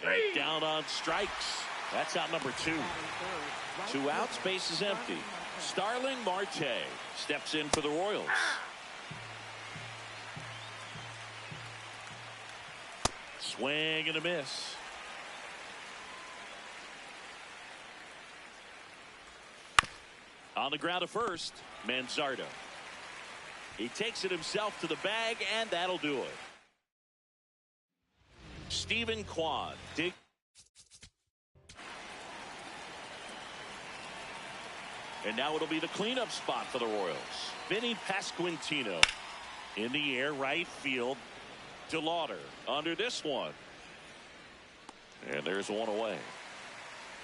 And down on strikes. That's out number 2. 2 outs, base is empty. Starling Marte steps in for the Royals. Swing and a miss. On the ground to first, Manzardo. He takes it himself to the bag, and that'll do it. Stephen Kwan. And now it'll be the cleanup spot for the Royals. Vinny Pasquantino in the air, right field. DeLauder under this one. And there's one away.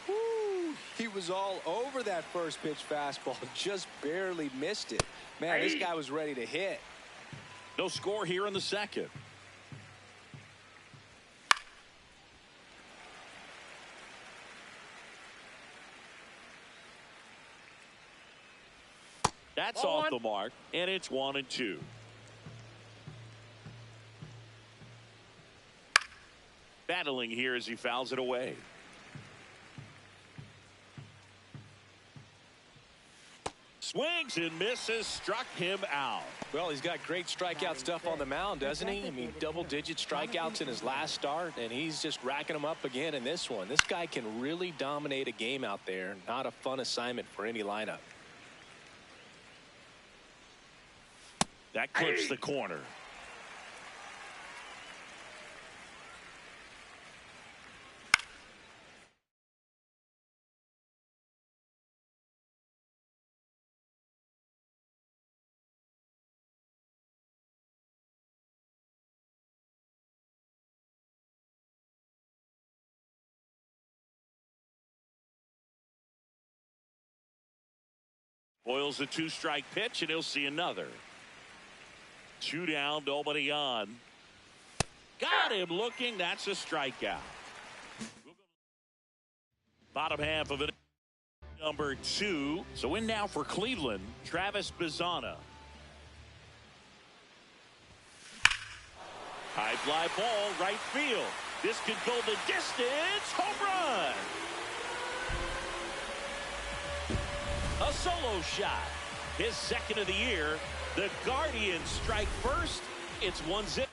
Woo, he was all over that first pitch fastball. Just barely missed it. Man, this guy was ready to hit. No score here in the second. That's off the mark, and it's 1-2. Battling here as he fouls it away. Swings and misses, struck him out. Well, he's got great strikeout stuff on the mound, doesn't he? I mean, double-digit strikeouts in his last start, and he's just racking them up again in this one. This guy can really dominate a game out there. Not a fun assignment for any lineup. That clips the corner. Boils a 2-strike pitch, and he'll see another. 2 down, nobody on. Got him looking. That's a strikeout. Bottom half of it, number 2. So in now for Cleveland, Travis Bazzana. High fly ball, right field. This could go the distance. Home run. A solo shot. His second of the year. The Guardians strike first. It's 1-0.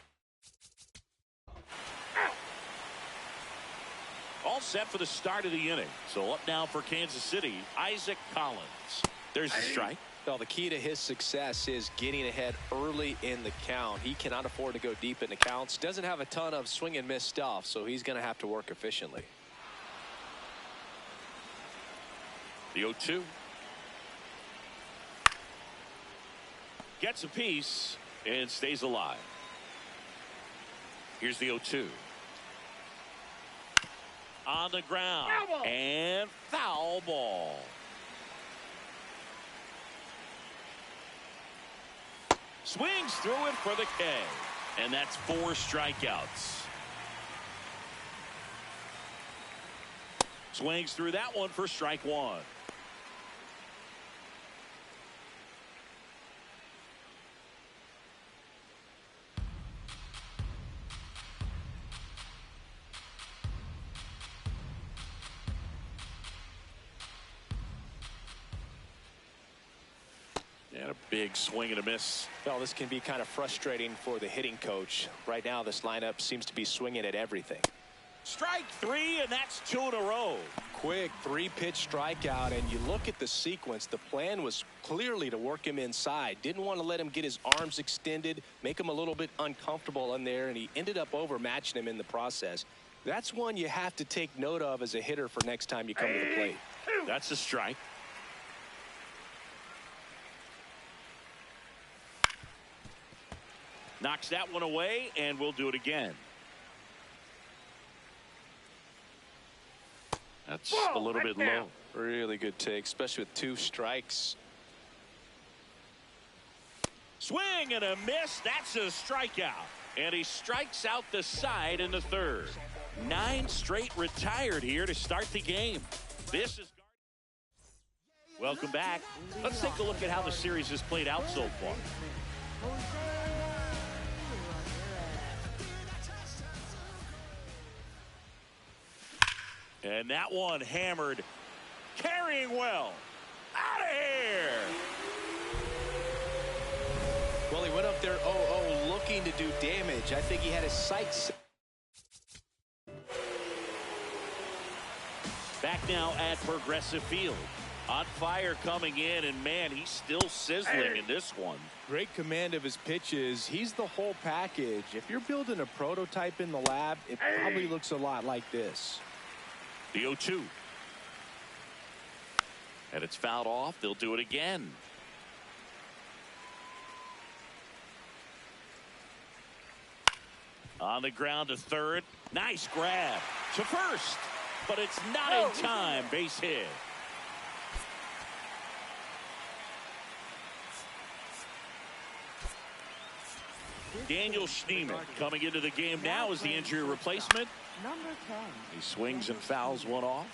All set for the start of the inning. So up now for Kansas City, Isaac Collins. There's the strike. Well, the key to his success is getting ahead early in the count. He cannot afford to go deep in the counts. Doesn't have a ton of swing and miss stuff, so he's going to have to work efficiently. The 0-2. Gets a piece and stays alive. Here's the 0-2. On the ground. And foul ball. Swings through it for the K. And that's 4 strikeouts. Swings through that one for strike 1. And a big swing and a miss. Well, this can be kind of frustrating for the hitting coach. Right now, this lineup seems to be swinging at everything. Strike 3, and that's 2 in a row. Quick 3-pitch strikeout, and you look at the sequence. The plan was clearly to work him inside. Didn't want to let him get his arms extended, make him a little bit uncomfortable in there, and he ended up overmatching him in the process. That's one you have to take note of as a hitter for next time you come to the plate. That's a strike. Knocks that one away, and we'll do it again. That's a little bit low. Really good take, especially with 2 strikes. Swing and a miss. That's a strikeout. And he strikes out the side in the 3rd. 9 straight retired here to start the game. This is... Welcome back. Let's take a look at how the series has played out so far. And that one hammered. Carrying well. Out of here. Well, he went up there 0-0 looking to do damage. I think he had his sights. Back now at Progressive Field. On fire coming in, and man, he's still sizzling in this one. Great command of his pitches. He's the whole package. If you're building a prototype in the lab, it probably looks a lot like this. The 0-2. And it's fouled off. They'll do it again. On the ground to third. Nice grab to first. But it's not in time. Base hit. Daniel Schneemann coming into the game now as the injury replacement. Number 10. He swings and fouls one off.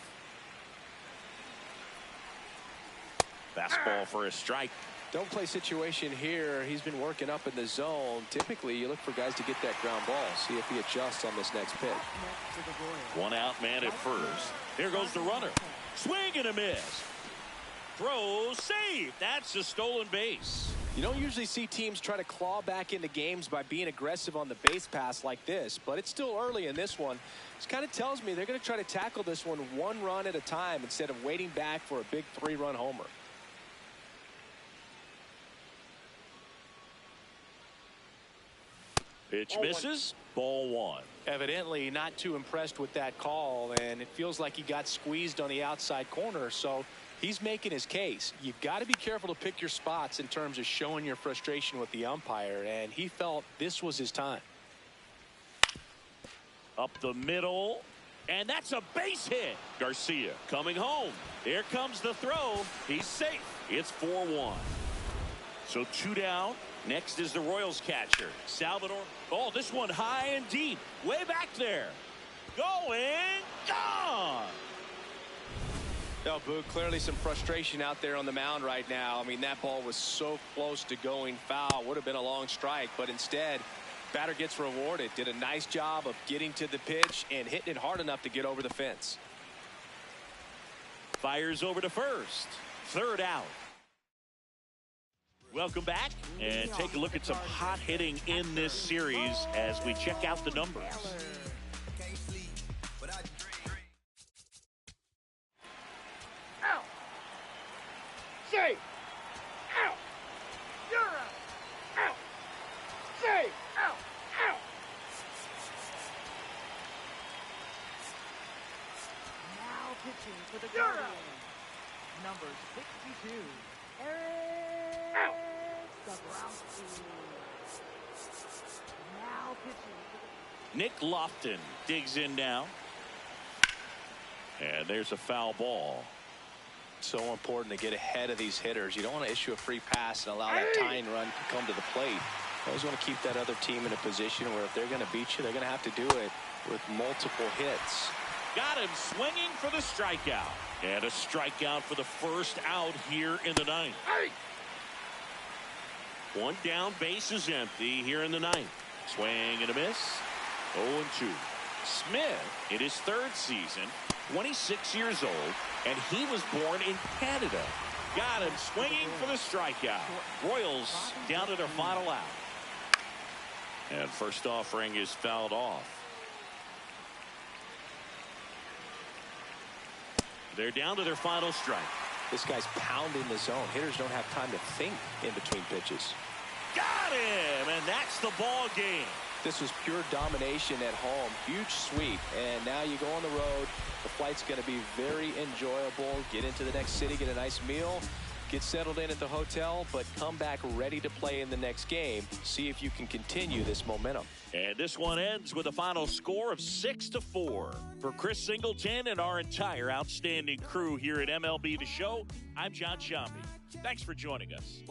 Fastball for a strike. Don't play situation here. He's been working up in the zone. Typically, you look for guys to get that ground ball. See if he adjusts on this next pitch. One out man at first. Here goes the runner. Swing and a miss. Throw, save. That's a stolen base. You don't usually see teams try to claw back into games by being aggressive on the base pass like this, but it's still early in this one. This kind of tells me they're going to try to tackle this one run at a time instead of waiting back for a big 3-run homer. Pitch misses. Ball one. Evidently not too impressed with that call, and it feels like he got squeezed on the outside corner, so he's making his case. You've got to be careful to pick your spots in terms of showing your frustration with the umpire, and he felt this was his time. Up the middle, and that's a base hit. Garcia coming home. Here comes the throw. He's safe. It's 4-1. So 2 down. Next is the Royals catcher, Salvador. Oh, this one high and deep. Way back there. Going. Gone. No, Boog, clearly some frustration out there on the mound right now. I mean, that ball was so close to going foul. Would have been a long strike, but instead, batter gets rewarded. Did a nice job of getting to the pitch and hitting it hard enough to get over the fence. Fires over to first. Third out. Welcome back and take a look at some hot hitting in this series as we check out the numbers. Out. Safe. Out. You're out. Out. Safe. Out. Out. Now pitching for the Guardians. Number 62. Out. Now pitching. Nick Lofton digs in now. And there's a foul ball. So important to get ahead of these hitters. You don't want to issue a free pass and allow that tying run to come to the plate. You always want to keep that other team in a position where if they're going to beat you, they're going to have to do it with multiple hits. Got him swinging for the strikeout. And a strikeout for the first out here in the ninth. One down, base is empty here in the ninth. Swing and a miss. 0-2. Smith in his third season, 26 years old, and he was born in Canada. Got him swinging for the strikeout. Royals down to their final out. And first offering is fouled off. They're down to their final strike. This guy's pounding the zone. Hitters don't have time to think in between pitches. Got him, and that's the ball game. This was pure domination at home. Huge sweep, and now you go on the road. The flight's going to be very enjoyable. Get into the next city, get a nice meal, get settled in at the hotel, but come back ready to play in the next game. See if you can continue this momentum. And this one ends with a final score of 6-4. For Chris Singleton and our entire outstanding crew here at MLB The Show, I'm John Shambi. Thanks for joining us.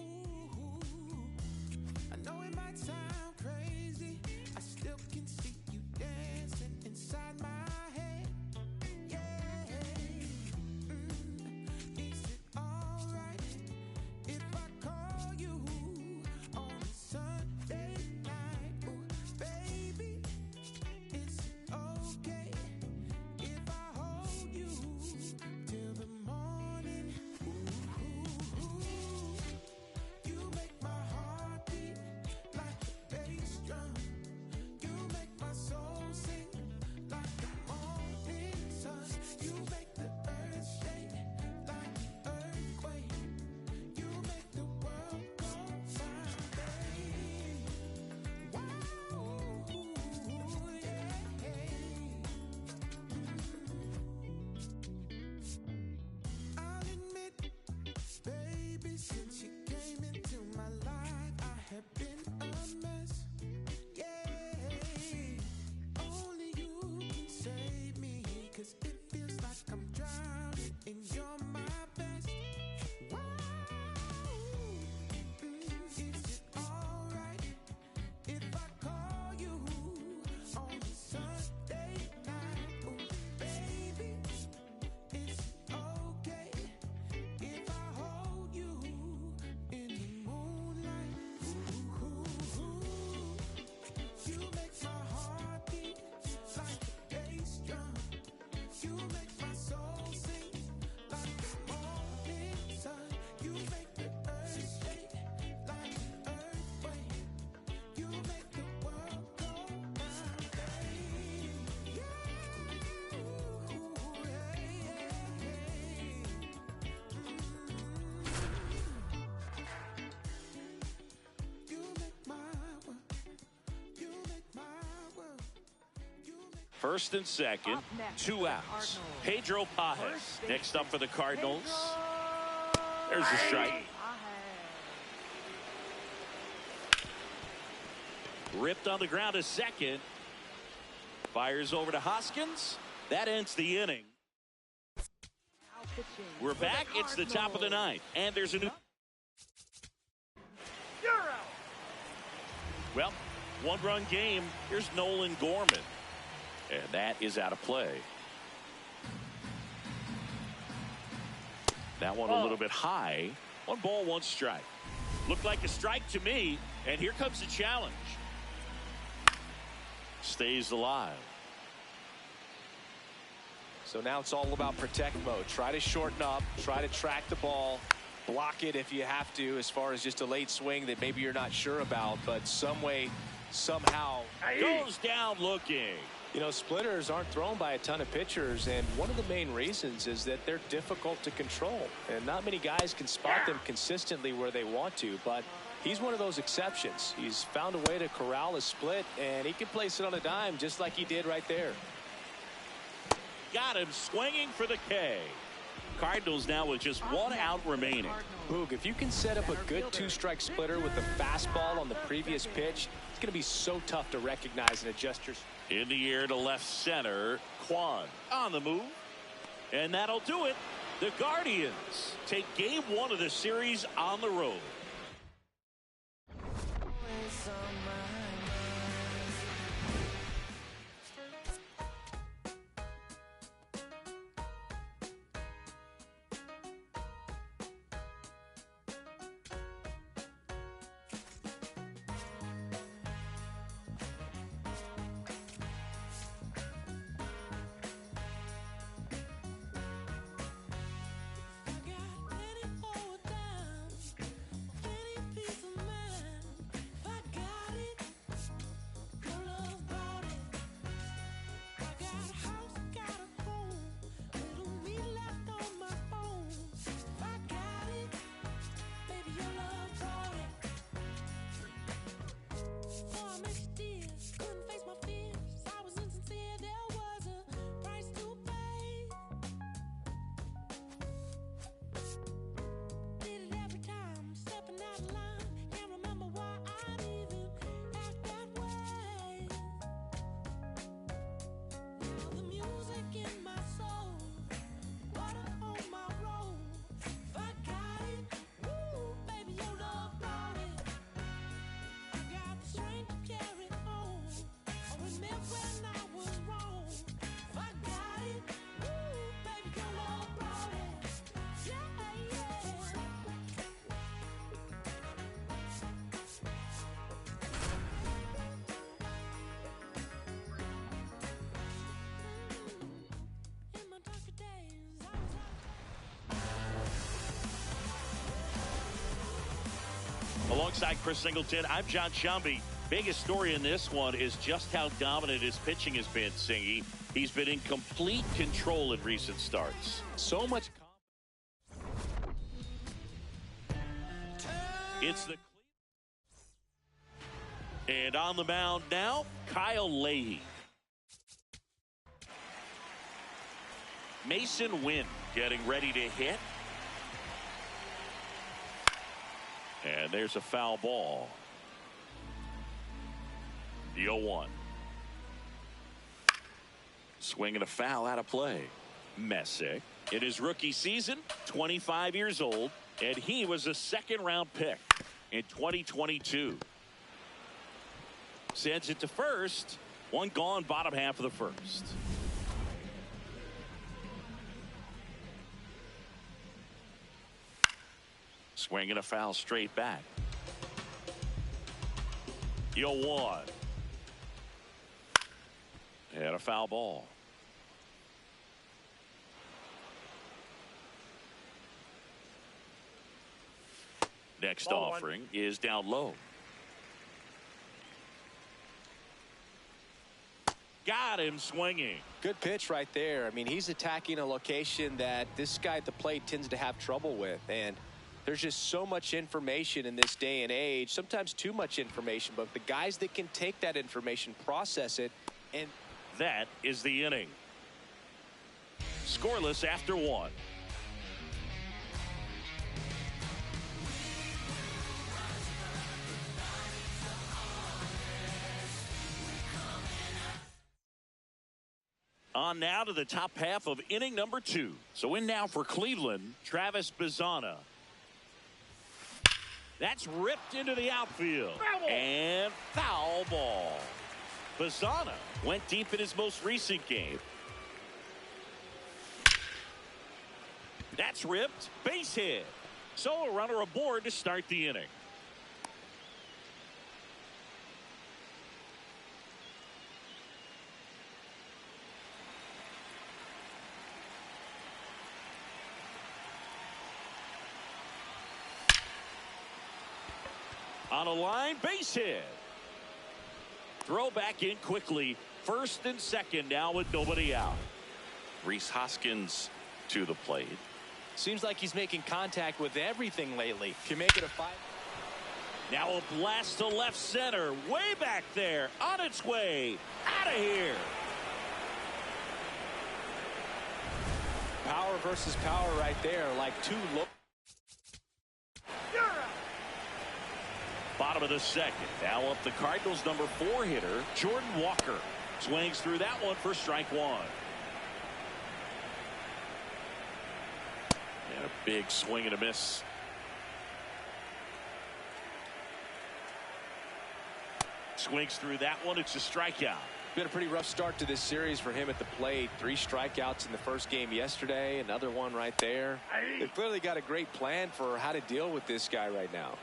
First and second, Up next 2 for the outs. Cardinals. Pedro Pajes First next up for the Cardinals. Pedro There's a strike. Pajes. Ripped on the ground to second. Fires over to Hoskins. That ends the inning. Now pitching We're for the back. It's the top of the Cardinals. ninth. And there's a new... You're out. Well, one-run game. Here's Nolan Gorman. And that is out of play. That one a little bit high. 1 ball, 1 strike. Looked like a strike to me. And here comes the challenge. Stays alive. So now it's all about protect mode. Try to shorten up, try to track the ball, block it if you have to, as far as just a late swing that maybe you're not sure about, but some way, somehow Goes down looking. You know, splitters aren't thrown by a ton of pitchers, and one of the main reasons is that they're difficult to control, and not many guys can spot them consistently where they want to, but he's one of those exceptions. He's found a way to corral a split, and he can place it on a dime just like he did right there. Got him swinging for the K. Cardinals now with just 1 out remaining. Boog, if you can set up a good 2-strike splitter with the fastball on the previous pitch, it's going to be so tough to recognize and adjust your... In the air to left center. Kwan on the move. And that'll do it. The Guardians take game 1 of the series on the road. Alongside Chris Singleton, I'm John Chumby. Biggest story in this one is just how dominant his pitching has been, Singy. He's been in complete control in recent starts. So much... It's the... And on the mound now, Kyle Leahy. Mason Wynn getting ready to hit. And there's a foul ball. The 0-1. Swinging a foul out of play. Messick in his rookie season, 25 years old, and he was a second-round pick in 2022. Sends it to first. 1 gone, bottom half of the first. Swinging a foul straight back. 0-1. And a foul ball. Next offering is down low. Got him swinging. Good pitch right there. I mean, he's attacking a location that this guy at the plate tends to have trouble with, and there's just so much information in this day and age, sometimes too much information, but the guys that can take that information, process it, and That is the inning. Scoreless after one. On now to the top half of inning number 2. So in now for Cleveland, Travis Bazzana. That's ripped into the outfield. And foul ball. Bazzana went deep in his most recent game. That's ripped. Base hit. So a runner aboard to start the inning. On a line, base hit. Throw back in quickly. First and second now with nobody out. Rhys Hoskins to the plate. Seems like he's making contact with everything lately. Can make it a 5. Now a blast to left center. Way back there. On its way. Out of here. Power versus power right there. Like two low. Bottom of the second. Now up the Cardinals' number 4 hitter, Jordan Walker. Swings through that one for strike one. And a big swing and a miss. Swings through that one. It's a strikeout. Been a pretty rough start to this series for him at the plate. 3 strikeouts in the first game yesterday. Another one right there. They've clearly got a great plan for how to deal with this guy right now.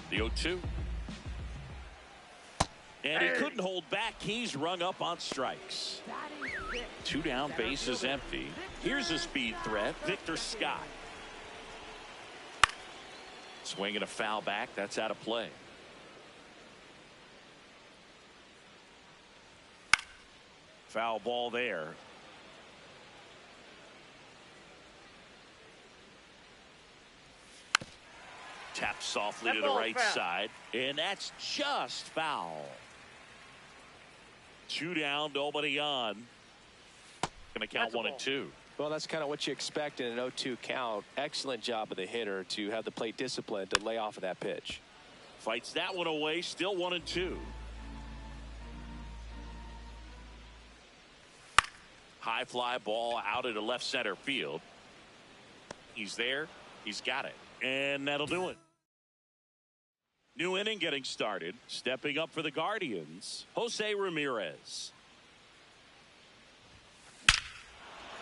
The 0-2. And he couldn't hold back. He's rung up on strikes. 2 down, bases empty. Here's a speed threat, Victor Scott. Swinging a foul back. That's out of play. Foul ball there. Tapped softly to the right side, and that's just foul. 2 down, nobody on. Gonna count 1 and 2. Well, that's kind of what you expect in an 0-2 count. Excellent job of the hitter to have the plate discipline to lay off of that pitch. Fights that one away, still 1 and 2. High fly ball out into left center field. He's there. He's got it. And that'll do it. New inning getting started. Stepping up for the Guardians, Jose Ramirez.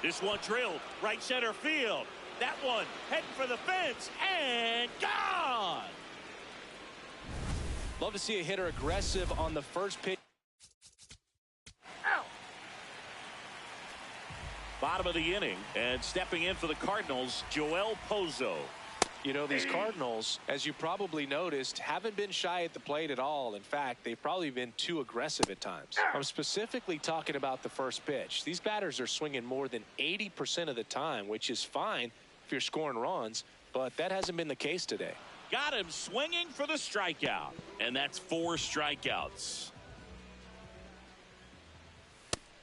This one drilled right center field. That one heading for the fence and gone. Love to see a hitter aggressive on the first pitch. Bottom of the inning, and stepping in for the Cardinals, Joel Pozo. You know, these Cardinals, as you probably noticed, haven't been shy at the plate at all. In fact, they've probably been too aggressive at times. I'm specifically talking about the first pitch. These batters are swinging more than 80% of the time, which is fine if you're scoring runs, but that hasn't been the case today. Got him swinging for the strikeout, and that's 4 strikeouts.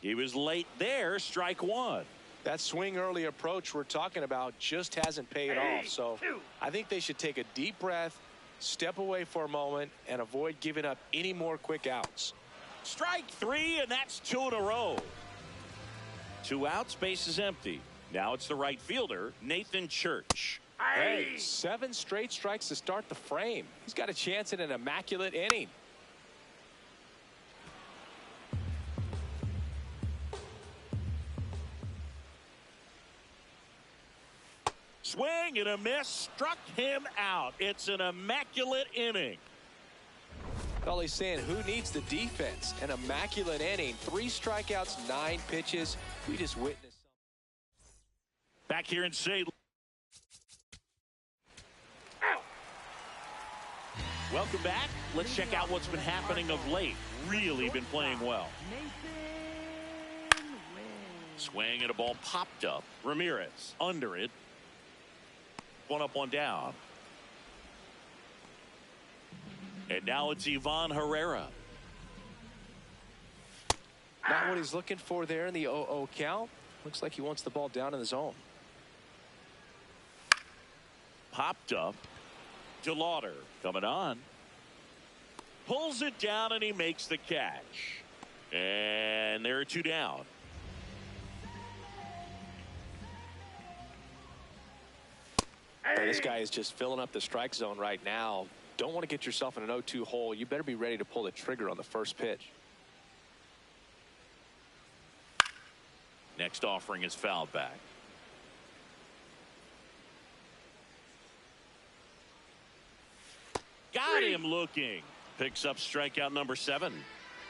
He was late there, strike 1. That swing early approach we're talking about just hasn't paid off. So I think they should take a deep breath, step away for a moment, and avoid giving up any more quick outs. Strike 3, and that's 2 in a row. 2 outs, base is empty. Now it's the right fielder, Nathan Church. Hey, 7 straight strikes to start the frame. He's got a chance at an immaculate inning. Swing and a miss, struck him out. It's an immaculate inning. All he's saying, who needs the defense? An immaculate inning. 3 strikeouts, 9 pitches. We just witnessed. Back here in St. Welcome back. Let's check out what's been happening of late. Really been playing well. Swing and a ball popped up. Ramirez under it. 1 up, 1 down. And now it's Ivan Herrera. Not what he's looking for there in the 0-0 count. Looks like he wants the ball down in the zone. Popped up. DeLauder coming on. Pulls it down and he makes the catch. And there are two down. And this guy is just filling up the strike zone right now. Don't want to get yourself in an 0-2 hole. You better be ready to pull the trigger on the first pitch. Next offering is fouled back. Got him looking. Picks up strikeout number 7.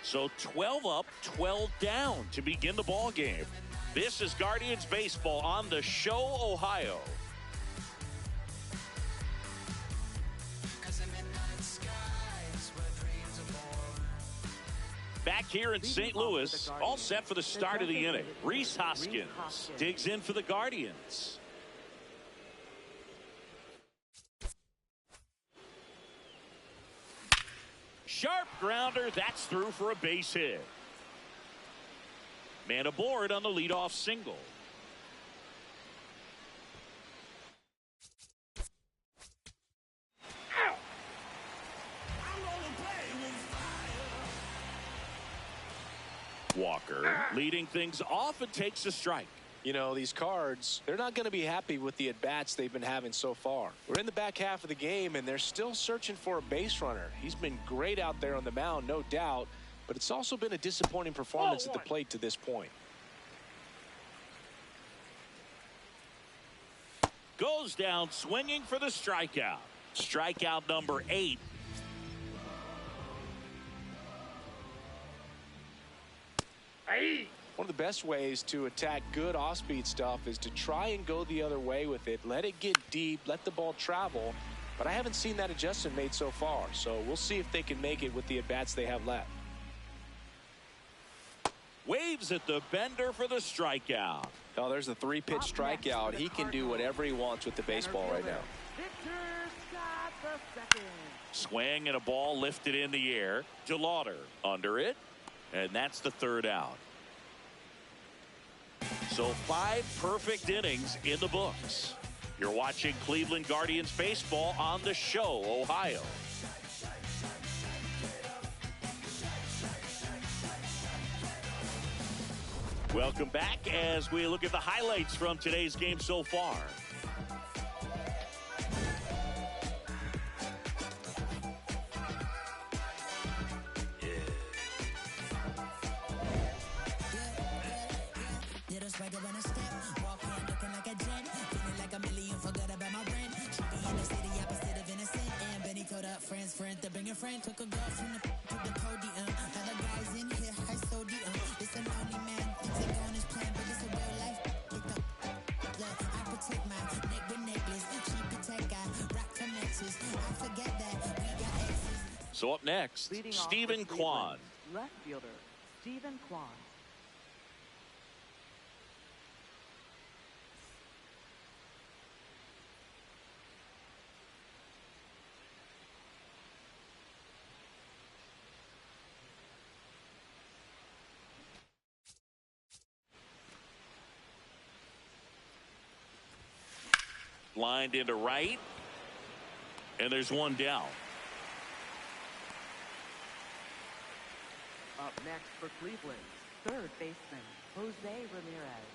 So 12 up, 12 down to begin the ball game. This is Guardians baseball on the show, Ohio. Back here in St. Louis, all set for the start of the inning. Rhys Hoskins digs in for the Guardians. Sharp grounder, that's through for a base hit. Man aboard on the leadoff single. Walker leading things off and takes a strike. You know, these Cards, they're not going to be happy with the at-bats they've been having so far. We're in the back half of the game, and they're still searching for a base runner. He's been great out there on the mound, no doubt, but it's also been a disappointing performance at the plate to this point. Goes down swinging for the strikeout. Strikeout number 8. One of the best ways to attack good off-speed stuff is to try and go the other way with it. Let it get deep, let the ball travel. But I haven't seen that adjustment made so far. So we'll see if they can make it with the at-bats they have left. Waves at the bender for the strikeout. Oh, there's the 3-pitch strikeout. He can do whatever he wants with the baseball right now. Swing and a ball lifted in the air. DeLauder under it. And that's the 3rd out. So 5 perfect innings in the books. You're watching Cleveland Guardians baseball on the show, Ohio. Welcome back as we look at the highlights from today's game so far. Took a girl from the podium. Other guys in here, high sodium. This a lonely man, take on his plan, but it's a real life. Look, I protect my neck with necklace. She protect, I rock connections. I forget that we got exes. So up next, Stephen Kwan. Left fielder, Stephen Kwan. Lined into right. And there's one down. Up next for Cleveland, 3rd baseman, Jose Ramirez.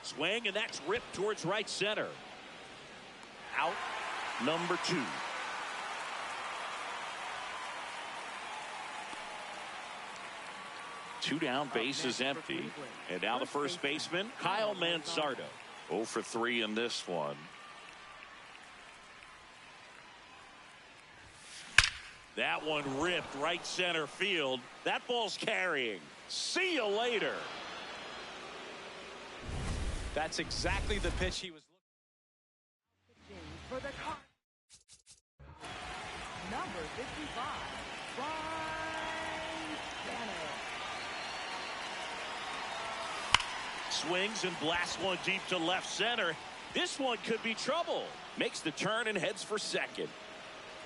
Swing, and that's ripped towards right center. Out number 2. Two down, base is empty. And now the first baseman, Kyle Mansardo. 0 for 3 in this one. That one ripped right center field. That ball's carrying. See you later. That's exactly the pitch he was looking for the car. Number 55, Brian Bennett. Swings and blasts one deep to left center. This one could be trouble. Makes the turn and heads for second.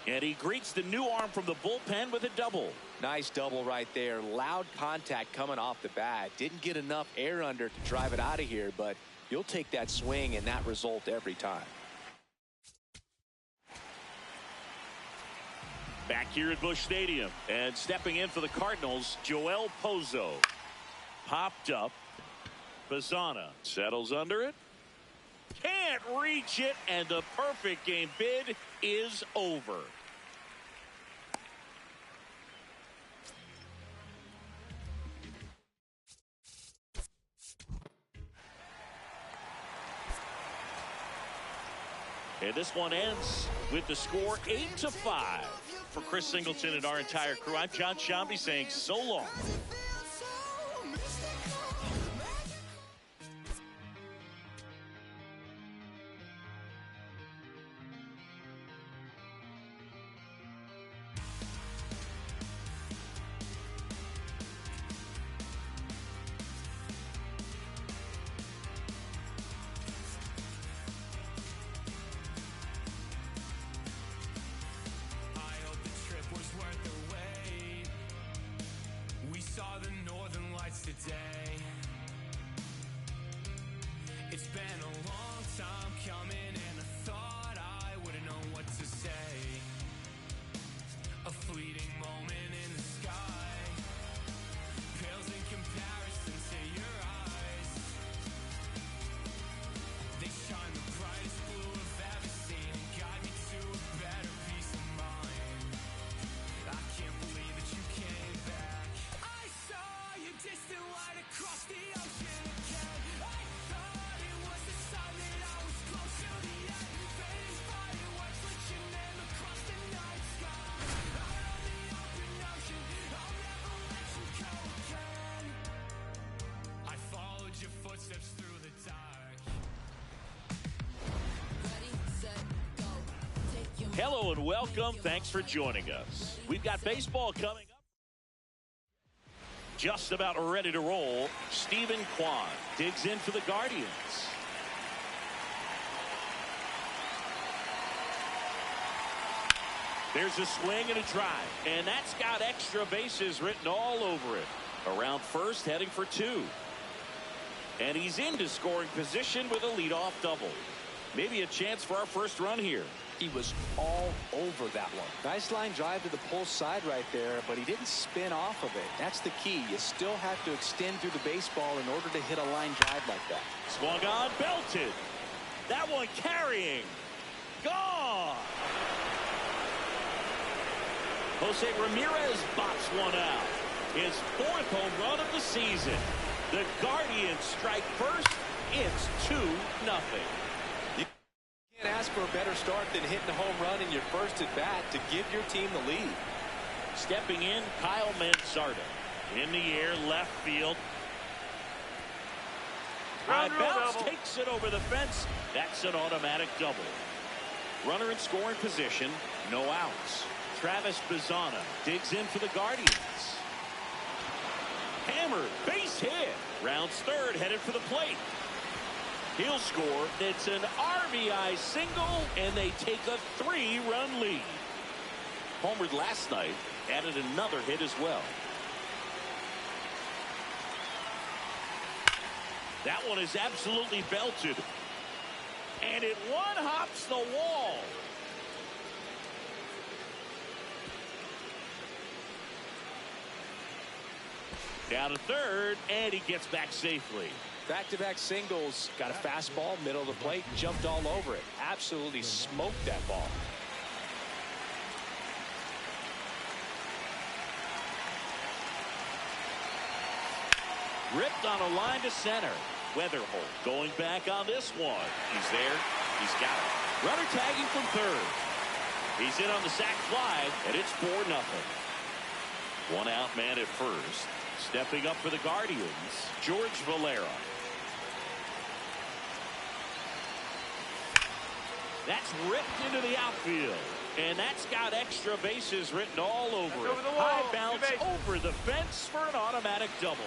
And he greets the new arm from the bullpen with a double. Nice double right there. Loud contact coming off the bat. Didn't get enough air under to drive it out of here, but you'll take that swing and that result every time. Back here at Busch Stadium, and stepping in for the Cardinals, Joel Pozo. Popped up. Bazzana settles under it. Can't reach it, and the perfect game bid is over. And this one ends with the score 8-5. For Chris Singleton and our entire crew, I'm John Shambi saying so long. Today, it's been a long time coming, and I thought I wouldn't know what to say. A fleeting moment in the sky pales in comparison to your eyes. They shine the brightest blue I've ever seen and guide me to a better peace of mind. I can't believe that you came back. I saw you distant light across the ocean again. I thought it was the sign that I was close to the end. Fading fireworks lit your name across the night sky. Out on the open ocean, I'll never let you go again. I followed your footsteps through the dark. Ready, set, go. Take your Hello and welcome. Thanks for joining us. We've got baseball coming up. Just about ready to roll. Stephen Kwan digs in for the Guardians. There's a swing and a drive, and that's got extra bases written all over it. Around first, heading for 2. And he's into scoring position with a leadoff double. Maybe a chance for our first run here. He was all over that one. Nice line drive to the pull side right there, but he didn't spin off of it. That's the key. You still have to extend through the baseball in order to hit a line drive like that. Swung on, belted. That one carrying. Gone. Jose Ramirez bops one out. His 4th home run of the season. The Guardians strike first. It's 2-0. Can't ask for a better start than hitting a home run in your first at bat to give your team the lead. Stepping in, Kyle Mansardo. In the air, left field. High bounce takes it over the fence. That's an automatic double. Runner in scoring position, no outs. Travis Bazzana digs in for the Guardians. Hammered, base hit. Rounds third, headed for the plate. He'll score. It's an RBI single, and they take a 3-run lead. Homered last night, added another hit as well. That one is absolutely belted. And it one-hops the wall. Down to third, and he gets back safely. Back-to-back singles. Got a fastball, middle of the plate, jumped all over it. Absolutely smoked that ball. Ripped on a line to center. Weatherholt going back on this one. He's there. He's got it. Runner tagging from third. He's in on the sac fly, and it's 4-0. One out man at first. Stepping up for the Guardians, George Valera. That's ripped into the outfield. And that's got extra bases written all over it. High bounce over the fence for an automatic double.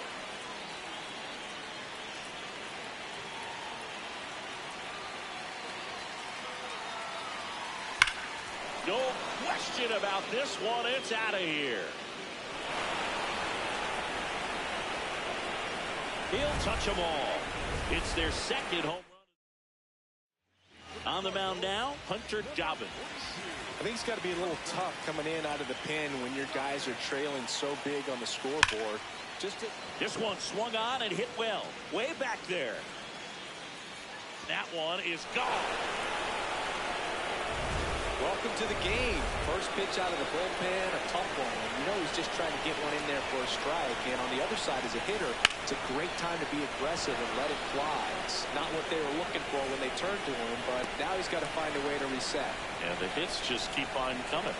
No question about this one. It's out of here. He'll touch them all. It's their second home run. On the mound now, Hunter Dobbins. I think it's got to be a little tough coming in out of the pen when your guys are trailing so big on the scoreboard. This one swung on and hit well. Way back there. That one is gone. Welcome to the game. First pitch out of the bullpen, a tough one. And you know he's just trying to get one in there for a strike. And on the other side, as a hitter, it's a great time to be aggressive and let it fly. It's not what they were looking for when they turned to him, but now he's got to find a way to reset. And the hits just keep on coming.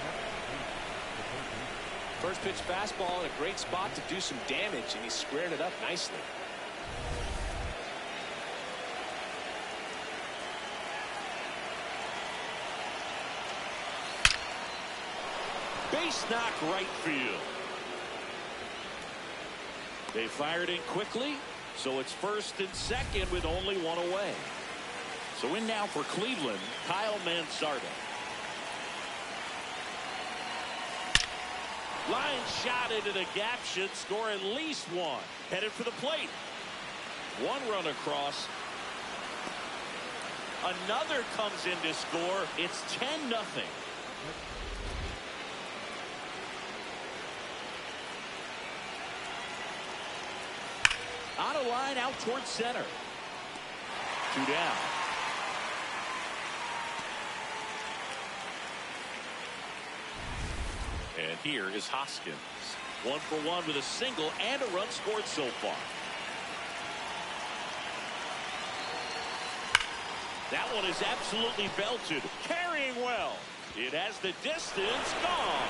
First pitch fastball in a great spot to do some damage, and he squared it up nicely. Base knock right field. They fired in quickly, so it's first and second with only one away. So in now for Cleveland, Kyle Mansardo. Line shot into the gap, should score at least one. Headed for the plate. One run across. Another comes in to score. It's 10-0. On a line out towards center. 2 down. And here is Hoskins. 1 for 1 with a single and a run scored so far. That one is absolutely belted. Carrying well. It has the distance gone.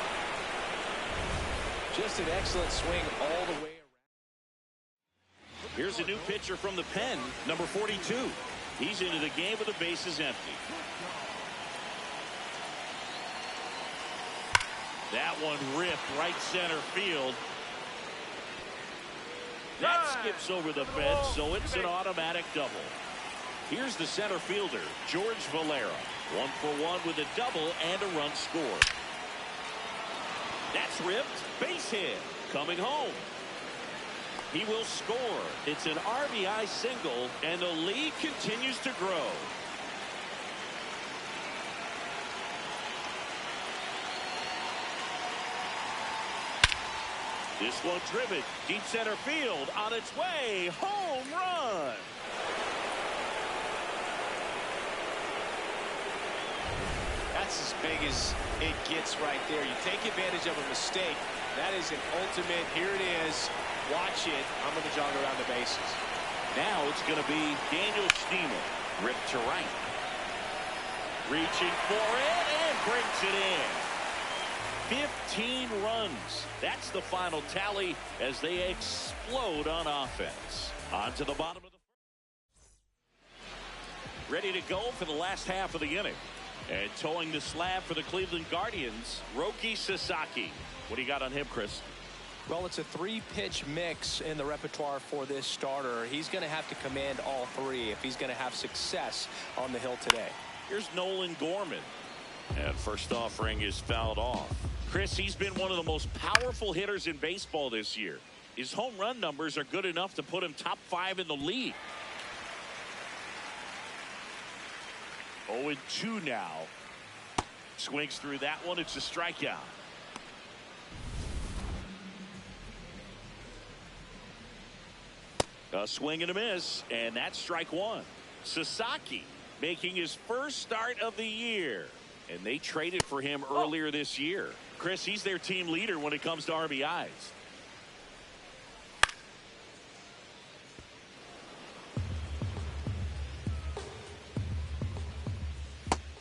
Just an excellent swing all the way around. Here's a new pitcher from the pen, number 42. He's into the game with the bases empty. That one ripped right center field. That skips over the fence, so it's an automatic double. Here's the center fielder, George Valera. 1 for 1 with a double and a run scored. That's ripped. Base hit. Coming home. He will score. It's an RBI single, and the lead continues to grow. This one driven. Deep center field on its way. Home run. That's as big as it gets right there. You take advantage of a mistake. That is an ultimate. Here it is. Watch it. I'm going to jog around the bases. Now it's going to be Daniel Steamer. Ripped to right. Reaching for it and brings it in. 15 runs. That's the final tally as they explode on offense. On to the bottom of the first. Ready to go for the last half of the inning. And towing the slab for the Cleveland Guardians, Roki Sasaki. What do you got on him, Chris? Well, it's a 3-pitch mix in the repertoire for this starter. He's going to have to command all 3 if he's going to have success on the hill today. Here's Nolan Gorman. And first offering is fouled off. Chris, he's been one of the most powerful hitters in baseball this year. His home run numbers are good enough to put him top 5 in the league. 0-2 now. Swings through that one. It's a strikeout. A swing and a miss, and that's strike one. Sasaki making his first start of the year, and they traded for him earlier this year. Chris, he's their team leader when it comes to RBIs.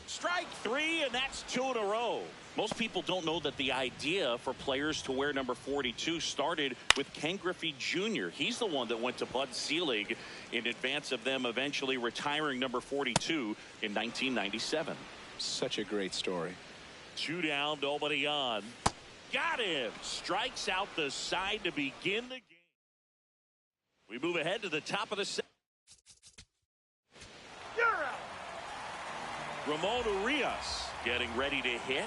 Strike three, and that's two in a row. Most people don't know that the idea for players to wear number 42 started with Ken Griffey Jr. He's the one that went to Bud Selig in advance of them eventually retiring number 42 in 1997. Such a great story. 2 down, nobody on. Got him. Strikes out the side to begin the game. We move ahead to the top of the set. You're out. Ramon Urias getting ready to hit.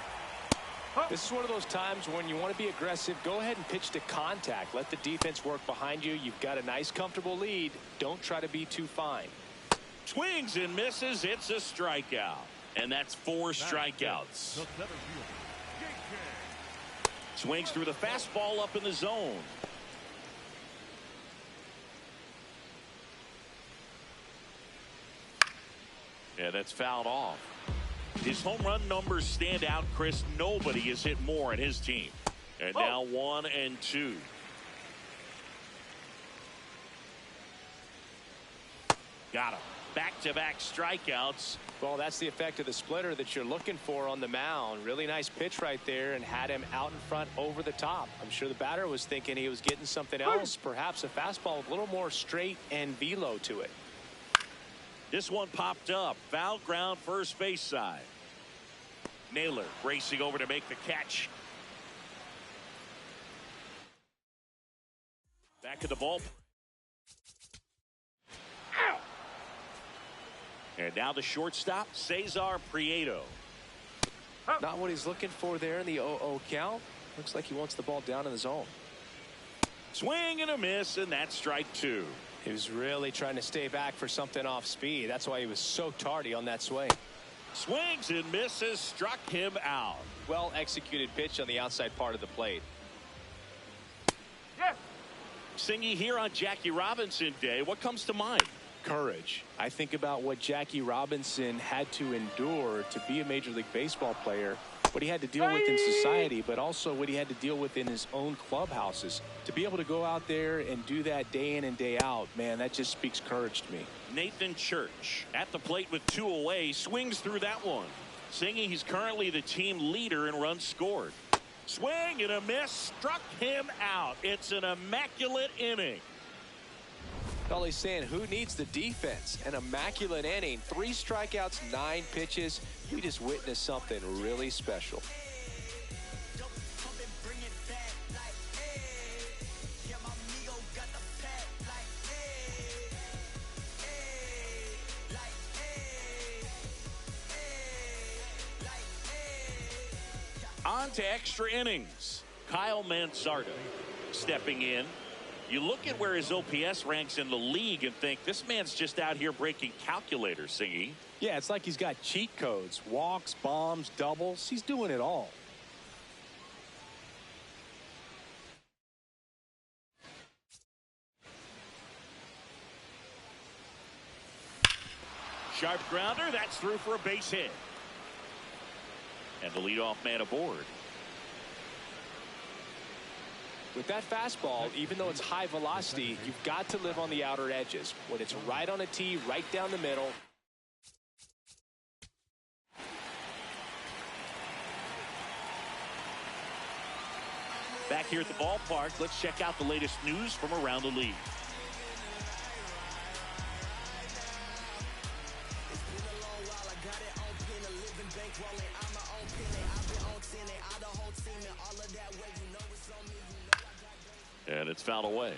This is one of those times when you want to be aggressive. Go ahead and pitch to contact. Let the defense work behind you. You've got a nice, comfortable lead. Don't try to be too fine. Swings and misses. It's a strikeout. And that's 4 strikeouts. Swings through the fastball up in the zone. Yeah, that's fouled off. His home run numbers stand out, Chris. Nobody has hit more in his team. And now 1 and 2. Got him. Back-to-back strikeouts. Well, that's the effect of the splitter that you're looking for on the mound. Really nice pitch right there and had him out in front over the top. I'm sure the batter was thinking he was getting something else, perhaps a fastball with a little more straight and velo to it. This one popped up. Foul ground, first base side. Naylor racing over to make the catch. Back at the ball. And now the shortstop, Cesar Prieto. Not what he's looking for there in the 0-0 count. Looks like he wants the ball down in the zone. Swing and a miss, and that's strike 2. He was really trying to stay back for something off speed. That's why he was so tardy on that swing. Swings and misses, struck him out. Well executed pitch on the outside part of the plate. Yes. Singy here on Jackie Robinson Day. What comes to mind? Courage. I think about what Jackie Robinson had to endure to be a Major League Baseball player, what he had to deal with in society, but also what he had to deal with in his own clubhouses. To be able to go out there and do that day in and day out, man, that just speaks courage to me. Nathan Church at the plate with 2 away, swings through that one. Singy, he's currently the team leader in runs scored. Swing and a miss, struck him out. It's an immaculate inning. All he's saying, who needs the defense? An immaculate inning, 3 strikeouts, 9 pitches. We just witnessed something really special. On to extra innings. Kyle Manzardo stepping in. You look at where his OPS ranks in the league and think this man's just out here breaking calculators, Singy. Yeah, it's like he's got cheat codes. Walks, bombs, doubles. He's doing it all. Sharp grounder. That's through for a base hit. And the leadoff man aboard. With that fastball, even though it's high velocity, you've got to live on the outer edges. When it's right on a tee, right down the middle. Back here at the ballpark, let's check out the latest news from around the league. And it's fouled away.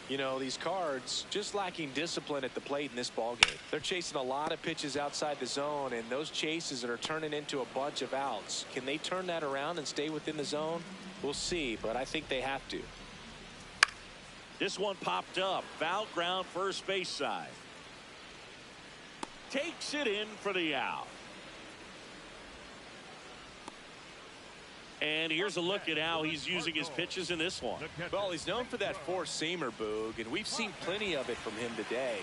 You know, these Cards just lacking discipline at the plate in this ballgame. They're chasing a lot of pitches outside the zone, and those chases are turning into a bunch of outs. Can they turn that around and stay within the zone? We'll see, but I think they have to. This one popped up. Foul ground, first base side. Takes it in for the out. And here's a look at how he's using his pitches in this one. Well, he's known for that four-seamer, Boog, and we've seen plenty of it from him today.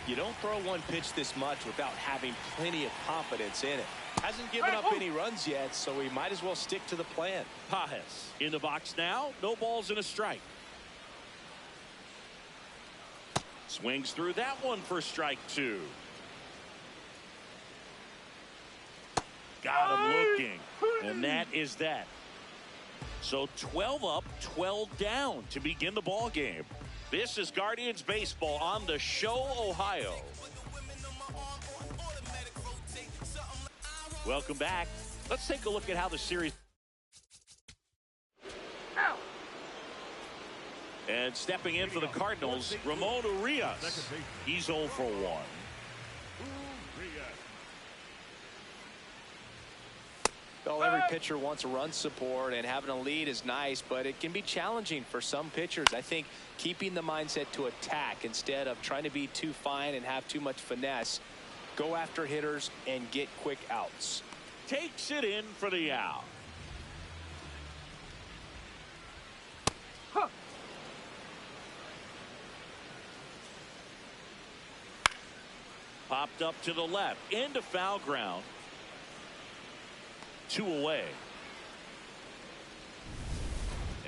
You don't throw one pitch this much without having plenty of confidence in it. Hasn't given up any runs yet, so we might as well stick to the plan. Pajes in the box now. No balls and a strike. Swings through that one for strike 2. Got him looking. And that is that. So 12 up, 12 down to begin the ball game. This is Guardians Baseball on the Show, Ohio. Welcome back. Let's take a look at how the series. And stepping in for the Cardinals, Ramon Urias. He's 0 for 1. Well, every pitcher wants run support, and having a lead is nice, but it can be challenging for some pitchers. I think keeping the mindset to attack instead of trying to be too fine and have too much finesse. Go after hitters and get quick outs. Takes it in for the out. Popped up to the left into foul ground. 2 away.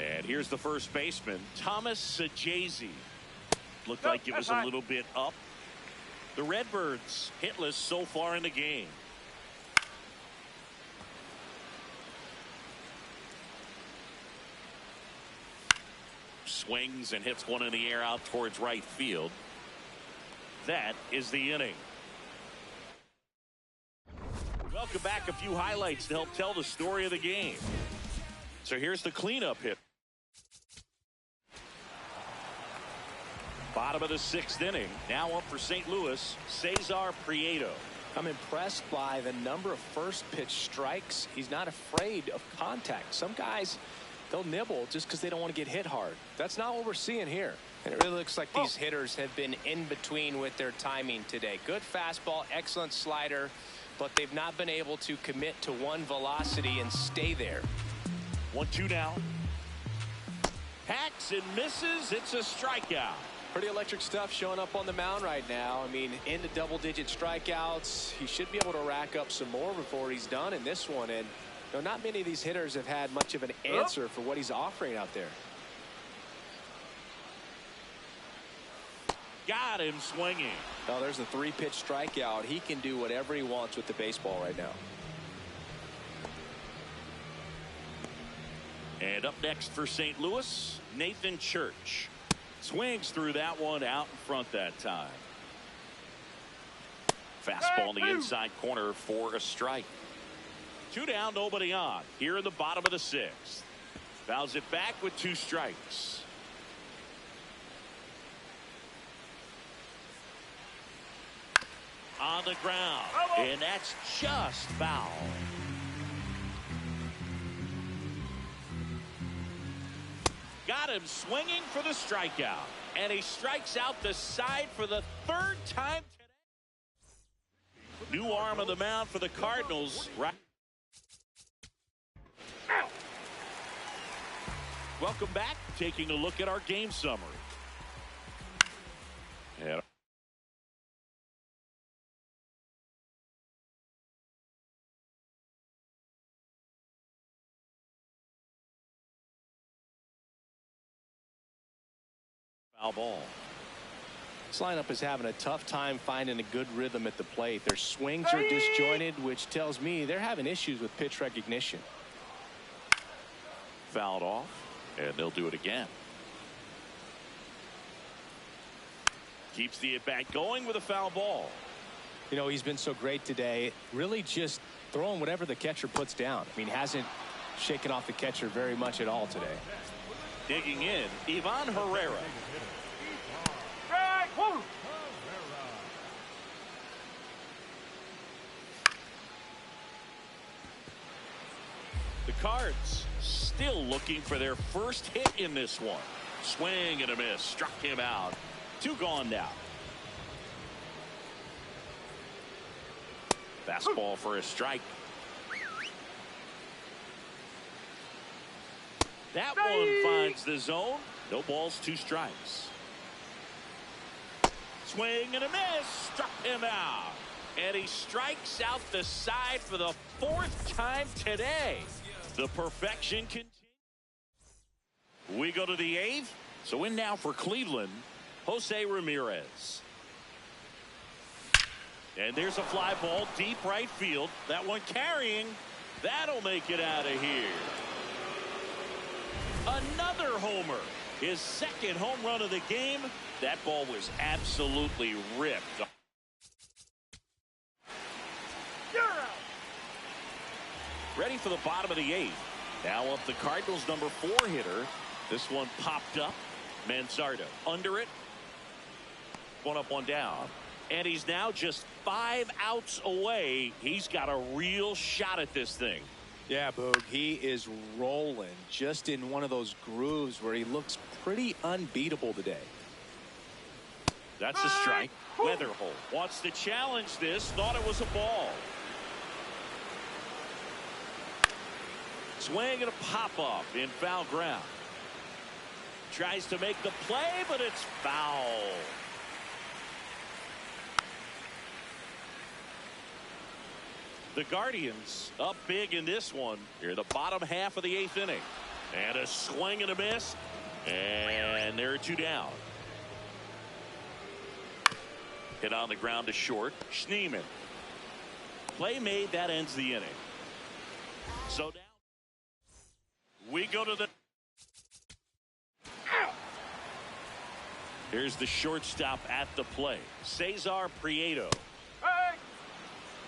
And here's the first baseman, Thomas Sajazi. Looked like it was a little bit up. The Redbirds hitless so far in the game. Swings and hits one in the air out towards right field. That is the inning. Welcome back. A few highlights to help tell the story of the game. So here's the cleanup hit. Bottom of the 6th inning. Now up for St. Louis, Cesar Prieto. I'm impressed by the number of first pitch strikes. He's not afraid of contact. Some guys, they'll nibble just because they don't want to get hit hard. That's not what we're seeing here. And it really looks like these hitters have been in between with their timing today. Good fastball, excellent slider, but they've not been able to commit to one velocity and stay there. 1-2 now. Hacks and misses. It's a strikeout. Pretty electric stuff showing up on the mound right now. I mean, into double-digit strikeouts. He should be able to rack up some more before he's done in this one. And you know, not many of these hitters have had much of an answer for what he's offering out there. Got him swinging. Oh, there's a 3-pitch strikeout. He can do whatever he wants with the baseball right now. And up next for St. Louis, Nathan Church. Swings through that one out in front that time. Fastball in the inside corner for a strike. 2 down, nobody on. Here in the bottom of the 6th. Fouls it back with 2 strikes. On the ground. And that's just foul. Got him swinging for the strikeout. And he strikes out the side for the 3rd time today. New arm of the mound for the Cardinals. Right. Welcome back. Taking a look at our game summary. And foul ball. This lineup is having a tough time finding a good rhythm at the plate. Their swings are disjointed, which tells me they're having issues with pitch recognition. Fouled off, and they'll do it again. Keeps the at-bat going with a foul ball. You know, he's been so great today, really just throwing whatever the catcher puts down. I mean, hasn't shaken off the catcher very much at all today. Digging in, Ivan Herrera. The Cards still looking for their first hit in this one. Swing and a miss. Struck him out. 2 gone now. Fastball for a strike. That one finds the zone. No balls, 2 strikes. Swing and a miss. Struck him out. And he strikes out the side for the 4th time today. The perfection continues. We go to the 8th. So in now for Cleveland, Jose Ramirez. And there's a fly ball deep right field. That one carrying. That'll make it out of here. Another homer. His 2nd home run of the game. That ball was absolutely ripped. Ready for the bottom of the 8th. Now up the Cardinals' number 4 hitter. This one popped up. Manzardo under it. 1 up, 1 down. And he's now just 5 outs away. He's got a real shot at this thing. Yeah, Boog, he is rolling just in one of those grooves where he looks pretty unbeatable today. That's a strike. Weatherholt wants to challenge this. Thought it was a ball. Swing and a pop-up in foul ground. Tries to make the play, but it's foul. The Guardians up big in this one. Here, the bottom half of the 8th inning. And a swing and a miss. And there are 2 down. Hit on the ground to short. Schneemann. Play made. That ends the inning. So now we go to the. Here's the shortstop at the plate. Cesar Prieto.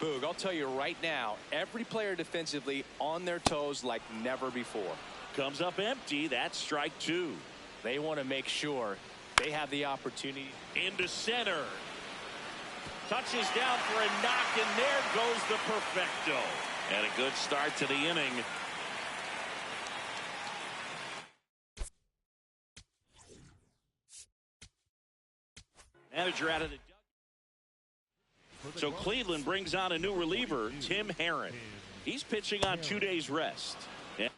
Boog, I'll tell you right now, every player defensively on their toes like never before. Comes up empty. That's strike 2. They want to make sure they have the opportunity. Into center. Touches down for a knock, and there goes the perfecto. And a good start to the inning. Manager out of the. So Cleveland brings on a new reliever, Tim Herron. He's pitching on 2 days rest. Yeah.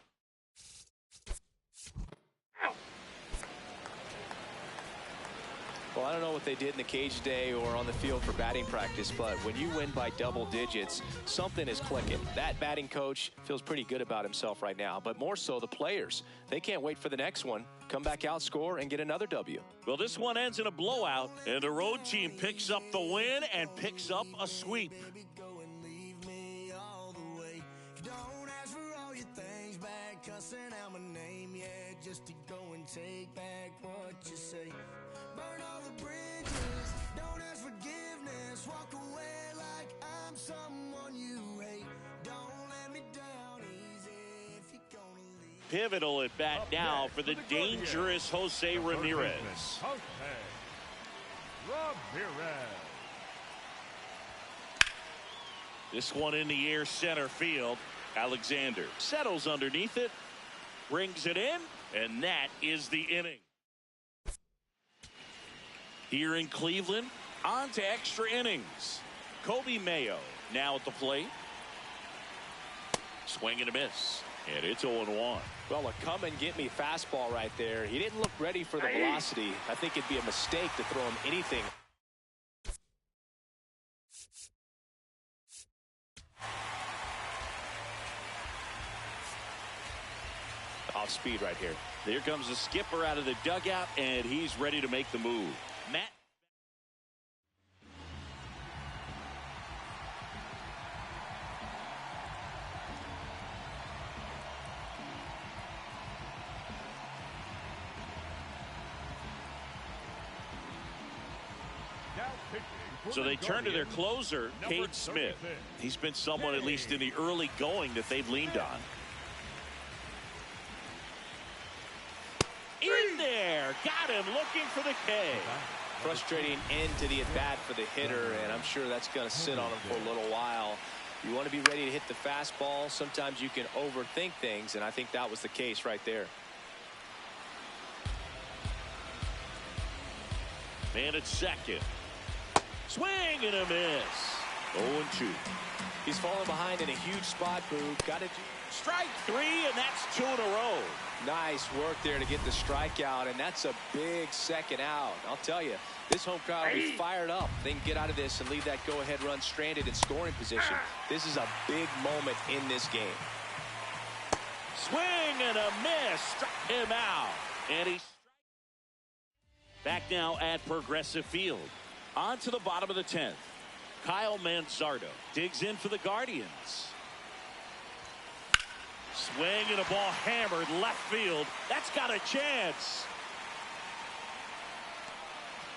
Well, I don't know what they did in the cage today or on the field for batting practice, but when you win by double digits, something is clicking. That batting coach feels pretty good about himself right now, but more so the players. They can't wait for the next one. Come back out, score, and get another W. Well, this one ends in a blowout, and the road team picks up the win and picks up a sweep. Just to go and take back what you say. Burn all the bridges, don't ask forgiveness. Walk away like I'm someone you hate. Don't let me down easy if you're gonna leave. Pivotal at bat now for the dangerous Jose Ramirez. This one in the air, center field. Alexander settles underneath it, brings it in, and that is the inning. Here in Cleveland, on to extra innings. Kobe Mayo now at the plate. Swing and a miss, and it's 0-1. Well, a come-and-get-me fastball right there. He didn't look ready for the velocity. I think it'd be a mistake to throw him anything. Off speed right here. There comes the skipper out of the dugout, and he's ready to make the move. Matt. So they turn to their closer, Cade Smith. He's been someone, at least in the early going, that they've leaned on. In there, got him looking for the K. Frustrating end to the at-bat for the hitter, and I'm sure that's going to sit on him for a little while. You want to be ready to hit the fastball. Sometimes you can overthink things, and I think that was the case right there. Man at second. Swing and a miss. 0-2. He's falling behind in a huge spot, Boo. Got to Strike three, and that's 2 in a row. Nice work there to get the strikeout, and that's a big second out. I'll tell you, this home crowd will be fired up. They can get out of this and leave that go-ahead run stranded in scoring position. This is a big moment in this game. Swing and a miss. Struck him out. And he's back now at Progressive Field. On to the bottom of the 10th. Kyle Manzardo digs in for the Guardians. Swing and a ball hammered left field. That's got a chance.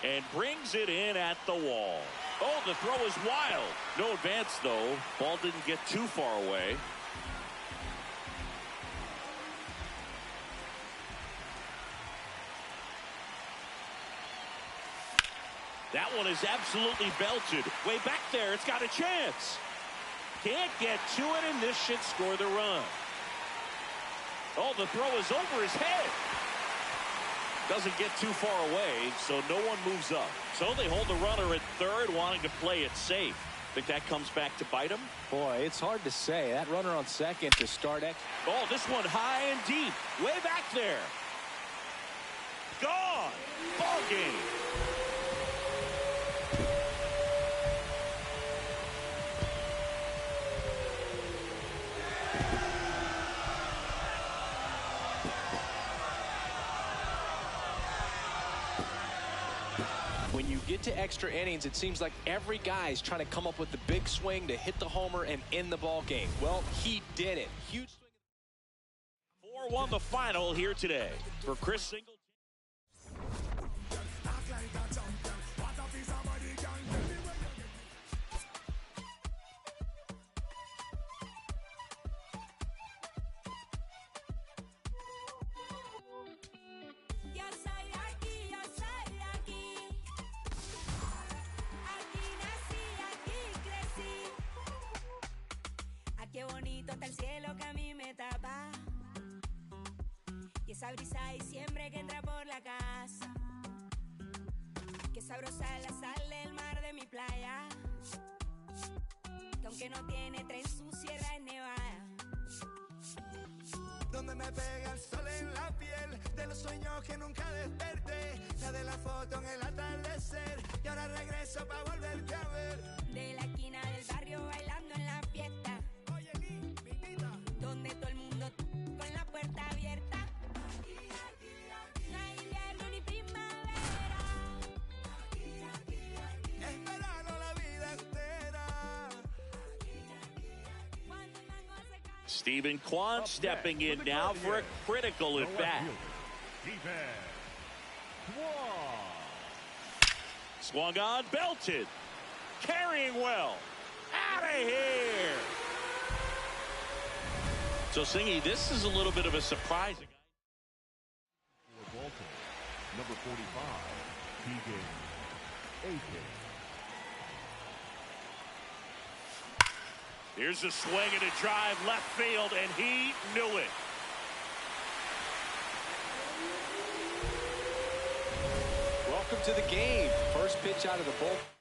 And brings it in at the wall. Oh, the throw is wild. No advance, though. Ball didn't get too far away. That one is absolutely belted. Way back there, it's got a chance. Can't get to it, and this should score the run. Oh, the throw is over his head. Doesn't get too far away, so no one moves up. So they hold the runner at third, wanting to play it safe. Think that comes back to bite him? Boy, it's hard to say. That runner on second to start. Oh, this one high and deep. Way back there. Gone. Ball game. When you get to extra innings, it seems like every guy is trying to come up with the big swing to hit the homer and end the ball game. Well, he did it. Huge swing. 4-1 the final here today for Chris Singleton. Qué bonito está el cielo que a mí me tapa. Y esa brisa de diciembre que entra por la casa. Qué sabrosa es la sal del mar de mi playa. Que aunque no tiene tren, su sierra es nevada. Donde me pega el sol en la piel, de los sueños que nunca desperté, la de la foto en el atardecer, y ahora regreso para volverte a ver. De la esquina del barrio bailando en la fiesta. Donde todo el mundo con la puerta abierta. No hay invierno ni primavera. Es verano la vida entera. Cuando el mango se cae. Stephen Kwan stepping in now for a critical at bat. Swung on, belted. Carrying well. Out of here. So, Singy, this is a little bit of a surprise. For Baltimore, number 45, Keegan Aiken. Here's a swing and a drive left field, and he knew it. Welcome to the game. First pitch out of the bullpen.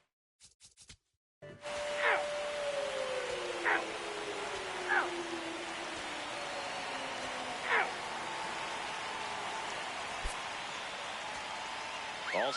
Ball.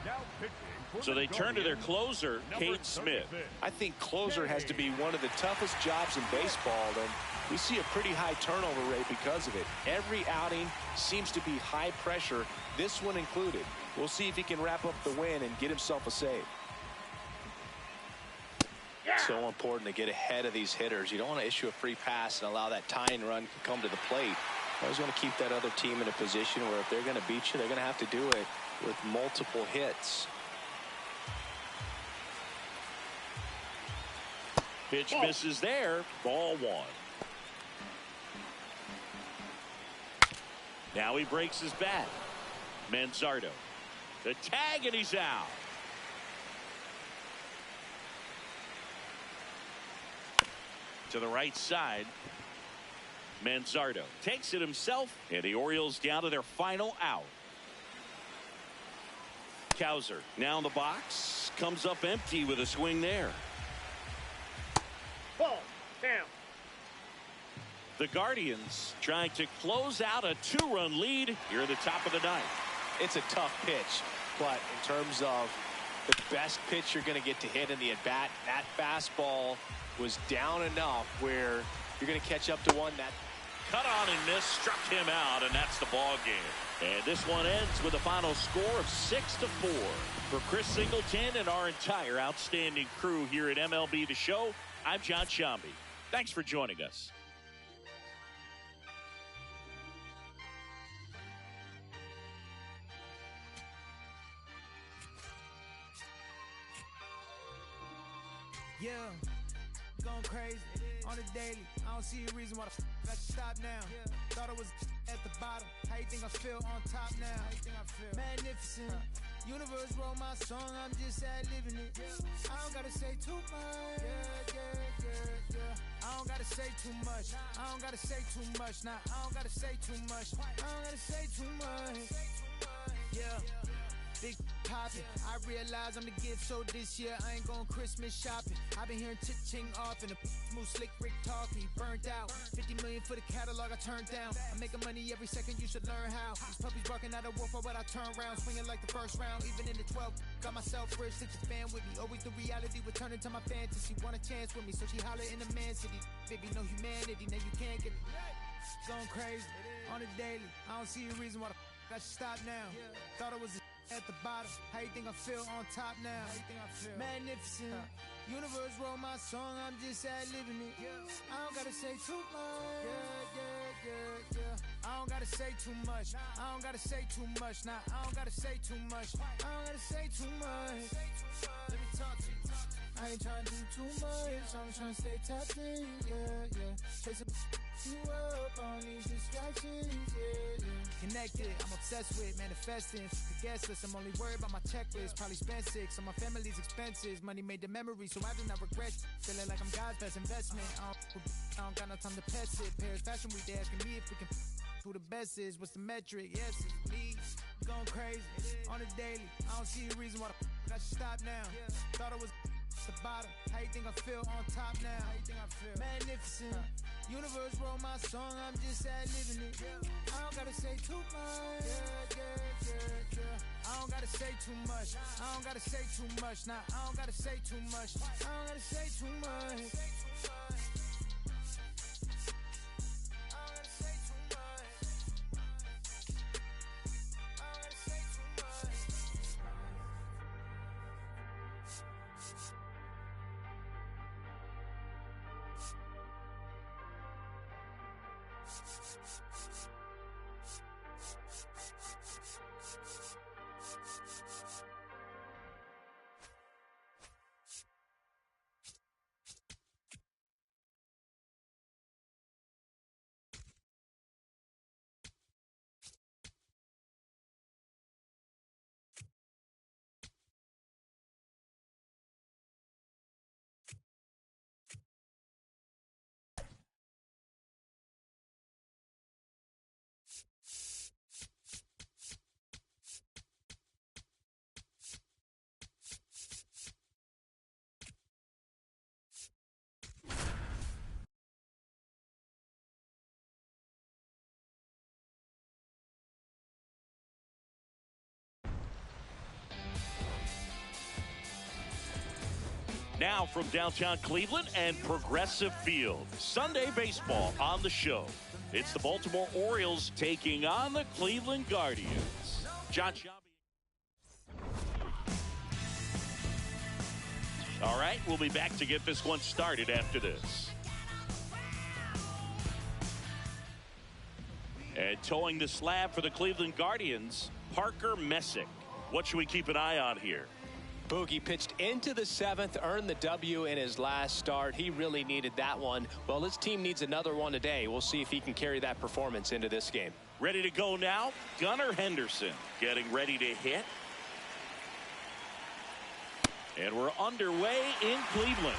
Now pitching for So the they turn to their Guardians, closer, number Cade Smith. 36. I think closer has to be one of the toughest jobs in baseball, and we see a pretty high turnover rate because of it. Every outing seems to be high pressure, this one included. We'll see if he can wrap up the win and get himself a save. So important to get ahead of these hitters. You don't want to issue a free pass and allow that tying run to come to the plate. You always want to keep that other team in a position where if they're going to beat you, they're going to have to do it with multiple hits. Pitch misses there. Ball one. Now he breaks his bat. Manzardo. The tag, and he's out. to the right side. Manzardo takes it himself, and the Orioles down to their final out. Cowser now in the box, comes up empty with a swing there. Ball, down. The Guardians trying to close out a 2-run lead here at the top of the ninth. It's a tough pitch, but in terms of the best pitch you're going to get to hit in the at-bat, that fastball was down enough where you're going to catch up to one. That cut on and miss, struck him out, and that's the ball game. And this one ends with a final score of 6-4. For Chris Singleton and our entire outstanding crew here at MLB The Show, I'm John Shambi. Thanks for joining us. Yeah, going crazy on the daily. I don't see a reason why I should stop now. Thought I was at the bottom. How you think I feel on top now? How you think I feel? Magnificent. Universe wrote my song, I'm just ad-libbing it. I don't gotta say too much. I don't gotta say too much. I don't gotta say too much. Nah, I don't gotta say too much. I don't gotta say too much. Yeah. Big poppin', I realize I'm the gift, so this year I ain't going Christmas shopping. I've been hearing ching off and the move slick Rick talking. Burnt out, 50 million for the catalog I turned down. I'm making money every second, you should learn how. These puppies barking out of war for what I turn round, swinging like the first round, even in the 12th. Got myself rich, such a fan with me. Always the reality would turn into my fantasy. Want a chance with me, so she holler in the man city. Baby, no humanity, now you can't get it. Going crazy on the daily. I don't see a reason why I should stop now. Thought it was at the bottom. How you think I feel on top now? How you think I feel? Magnificent. Universe wrote my song, I'm just ad-libbing it. I don't gotta say too much. I don't gotta say too much. I don't gotta say too much. Nah, I don't gotta say too much. I don't gotta say too much. Let me talk to you. I ain't trying to do too much. I'm trying to stay tapped in. Chasing you up on these distractions. Connected, I'm obsessed with manifesting. The guest list, I'm only worried about my checklist. Probably spent 6 on my family's expenses. Money made the memory, so I do not regret. Feeling like I'm God's best investment. I don't got no time to pets it. Paris Fashion Week, they asking me if we can who the best is. What's the metric? Yes, it's me. Going crazy on the daily. I don't see a reason why I should stop now. Thought it was the bottom. How you think I feel on top now? How you think I feel? Magnificent. Universe wrote my song, I'm just ad-libbing it. I don't gotta say too much. I don't gotta say too much. I don't gotta say too much. Nah, I don't gotta say too much. I don't gotta say too much. Now from downtown Cleveland and Progressive Field, Sunday baseball on the show. It's the Baltimore Orioles taking on the Cleveland Guardians. John Shambi. All right, we'll be back to get this one started after this. And towing the slab for the Cleveland Guardians, Parker Messick. What should we keep an eye on here? Boogie pitched into the 7th, earned the W in his last start. He really needed that one. Well, his team needs another one today. We'll see if he can carry that performance into this game. Ready to go now, Gunnar Henderson getting ready to hit. And we're underway in Cleveland.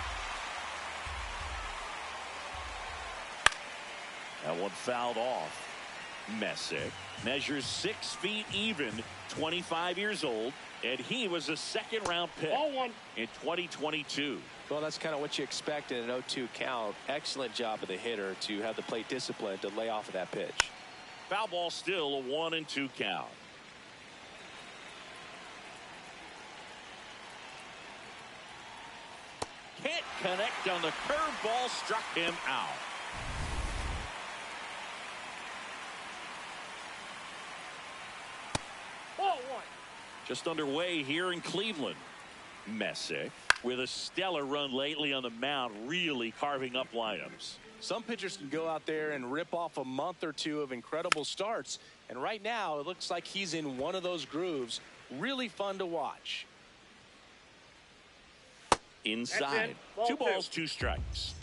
That one fouled off. Messick measures 6 feet even, 25 years old, and he was a second-round pick in 2022. Well, that's kind of what you expect in an 0-2 count. Excellent job of the hitter to have the plate discipline to lay off of that pitch. Foul ball, still a 1-2 count. Can't connect on the curveball, struck him out. Just underway here in Cleveland. Messick with a stellar run lately on the mound, really carving up lineups. Some pitchers can go out there and rip off a month or two of incredible starts, and right now it looks like he's in one of those grooves. Really fun to watch. Inside. 2 balls, 2 strikes.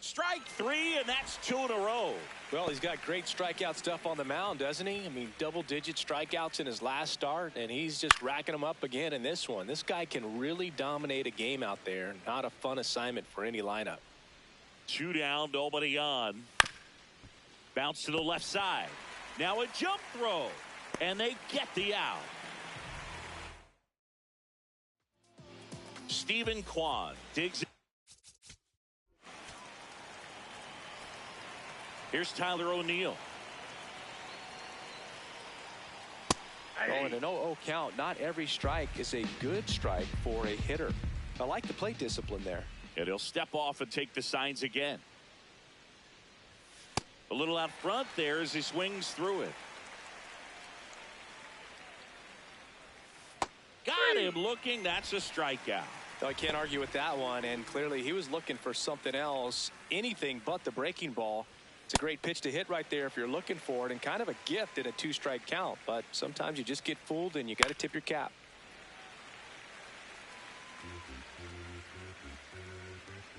Strike 3, and that's 2 in a row. Well, he's got great strikeout stuff on the mound, doesn't he? I mean, double-digit strikeouts in his last start, and he's just racking them up again in this one. This guy can really dominate a game out there. Not a fun assignment for any lineup. 2 down, nobody on. Bounce to the left side. Now a jump throw, and they get the out. Stephen Kwan digs. Here's Tyler O'Neill. Oh, in an 0-0 count, not every strike is a good strike for a hitter. I like the plate discipline there. And he'll step off and take the signs again. A little out front there as he swings through it. Got him looking. That's a strikeout. I can't argue with that one, and clearly he was looking for something else, anything but the breaking ball. It's a great pitch to hit right there if you're looking for it, and kind of a gift in a 2-strike count, but sometimes you just get fooled and you got to tip your cap.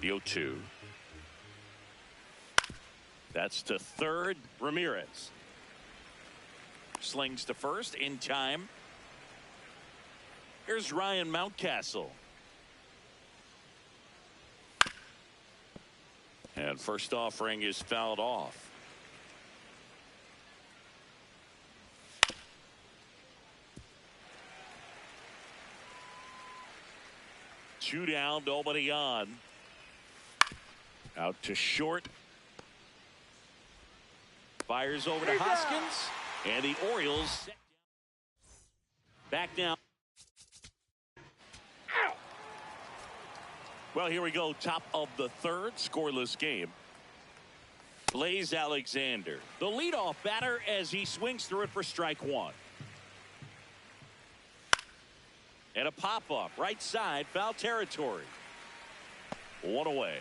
The 0-2. That's to third. Ramirez slings to first in time. Here's Ryan Mountcastle. And first offering is fouled off. Two down, nobody on. Out to short. Fires over to Hoskins. And the Orioles back down. Well, here we go. Top of the third, scoreless game. Blaze Alexander, the leadoff batter, as he swings through it for strike 1. And a pop-up right side, foul territory. 1 away.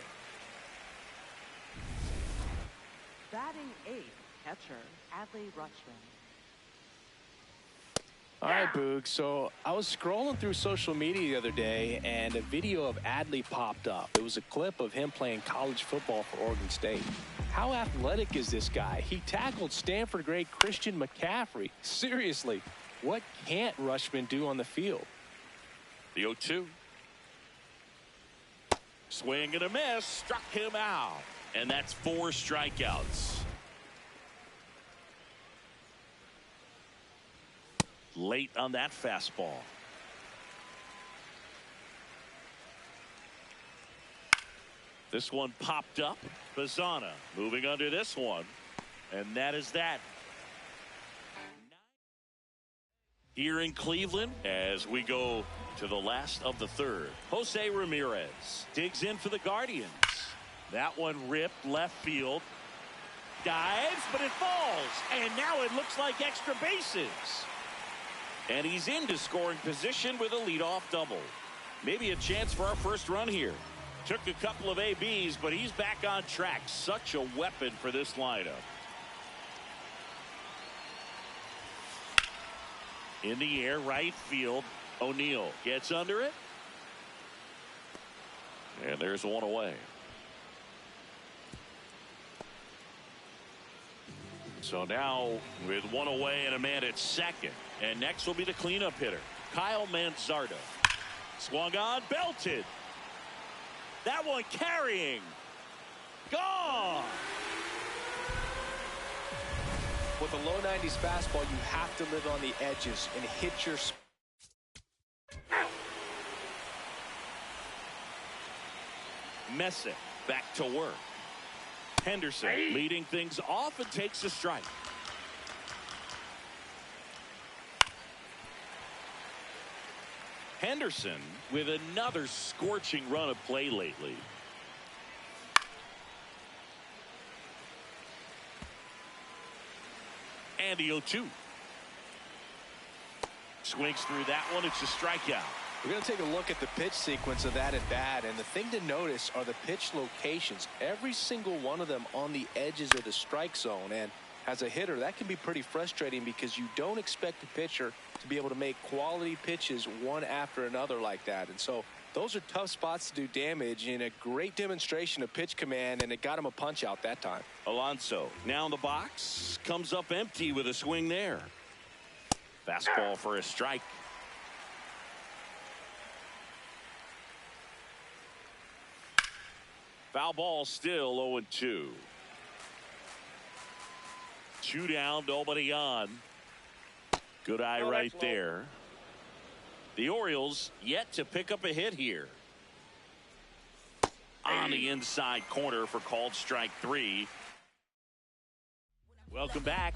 Batting 8th, catcher Adley Rutschman. All right, Boog. So I was scrolling through social media the other day, and a video of Adley popped up. It was a clip of him playing college football for Oregon State. How athletic is this guy? He tackled Stanford great Christian McCaffrey. Seriously, what can't Rutschman do on the field? The 0-2. Swing and a miss. Struck him out. And that's 4 strikeouts. Late on that fastball. This one popped up. Bazana moving under this one. And that is that. Here in Cleveland as we go to the last of the third. Jose Ramirez digs in for the Guardians. That one ripped left field. Dives, but it falls. And now it looks like extra bases. And he's into scoring position with a leadoff double. Maybe a chance for our first run here. Took a couple of ABs, but he's back on track. Such a weapon for this lineup. In the air, right field. O'Neill gets under it. And there's 1 away. So now with 1 away and a man at second. And next will be the cleanup hitter, Kyle Manzardo. Swung on, belted. That one carrying. Gone. With a low 90s fastball, you have to live on the edges and hit your... Messick back to work. Henderson leading things off and takes a strike. Henderson with another scorching run of play lately. And the 0-2. Swings through that one. It's a strikeout. We're going to take a look at the pitch sequence of that at bat, and the thing to notice are the pitch locations. Every single one of them on the edges of the strike zone, and as a hitter, that can be pretty frustrating because you don't expect the pitcher to be able to make quality pitches one after another like that. And so those are tough spots to do damage, and a great demonstration of pitch command, and it got him a punch out that time. Alonso now in the box, comes up empty with a swing there. Fastball for a strike. Foul ball, still 0-2. 2 down, nobody on. Good eye right there. The Orioles yet to pick up a hit here. On the inside corner for called strike 3. Welcome back.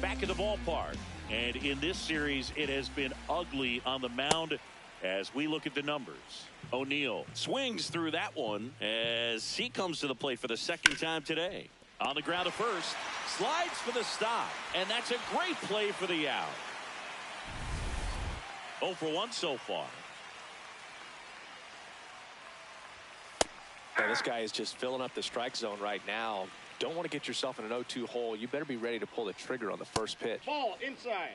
Back in the ballpark. And in this series, it has been ugly on the mound as we look at the numbers. O'Neill swings through that one as he comes to the plate for the second time today. On the ground to first, slides for the stop, and that's a great play for the out. 0 for 1 so far. Yeah, this guy is just filling up the strike zone right now. Don't want to get yourself in an 0-2 hole. You better be ready to pull the trigger on the first pitch. Ball inside.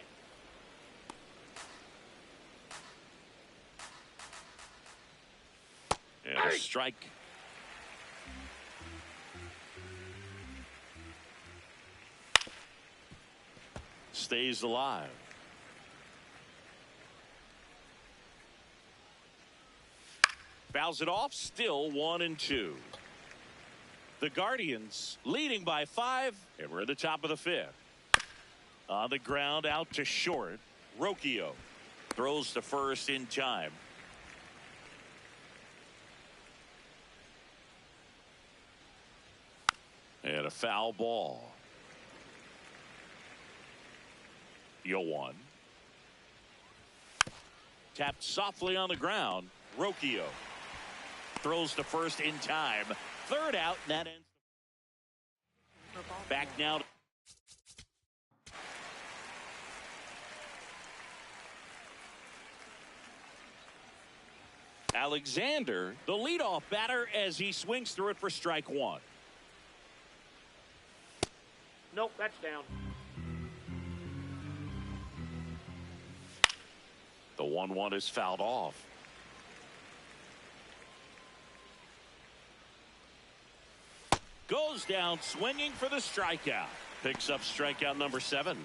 And a strike. Stays alive. Fouls it off, still 1-2. The Guardians leading by 5, and we're at the top of the 5th. On the ground, out to short. Rocchio throws to first in time. And a foul ball. 0-1. Tapped softly on the ground. Rocchio throws to first in time. Third out, and that ends. Back now. Alexander, the leadoff batter, as he swings through it for strike 1. Nope, that's down. The 1-1 is fouled off. Goes down swinging for the strikeout. Picks up strikeout number 7.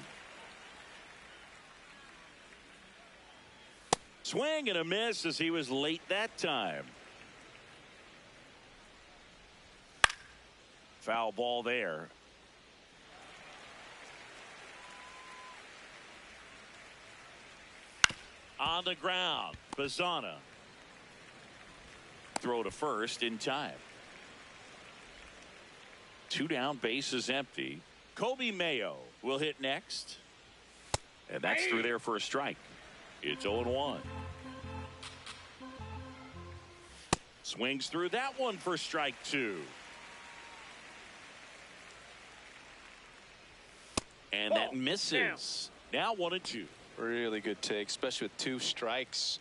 Swing and a miss as he was late that time. Foul ball there. On the ground, Bazana. Throw to first in time. 2 down, base is empty. Kobe Mayo will hit next. And that's through there for a strike. It's 0-1. Swings through that one for strike 2. And that misses. Now 1-2. Really good take, especially with 2 strikes.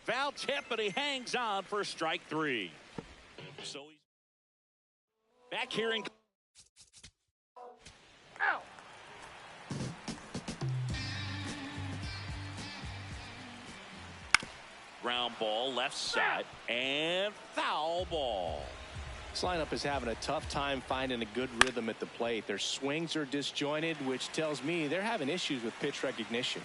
Foul tip, but he hangs on for strike 3. So he's back here in. Ow. Ground ball left side and foul ball. This lineup is having a tough time finding a good rhythm at the plate. Their swings are disjointed, which tells me they're having issues with pitch recognition.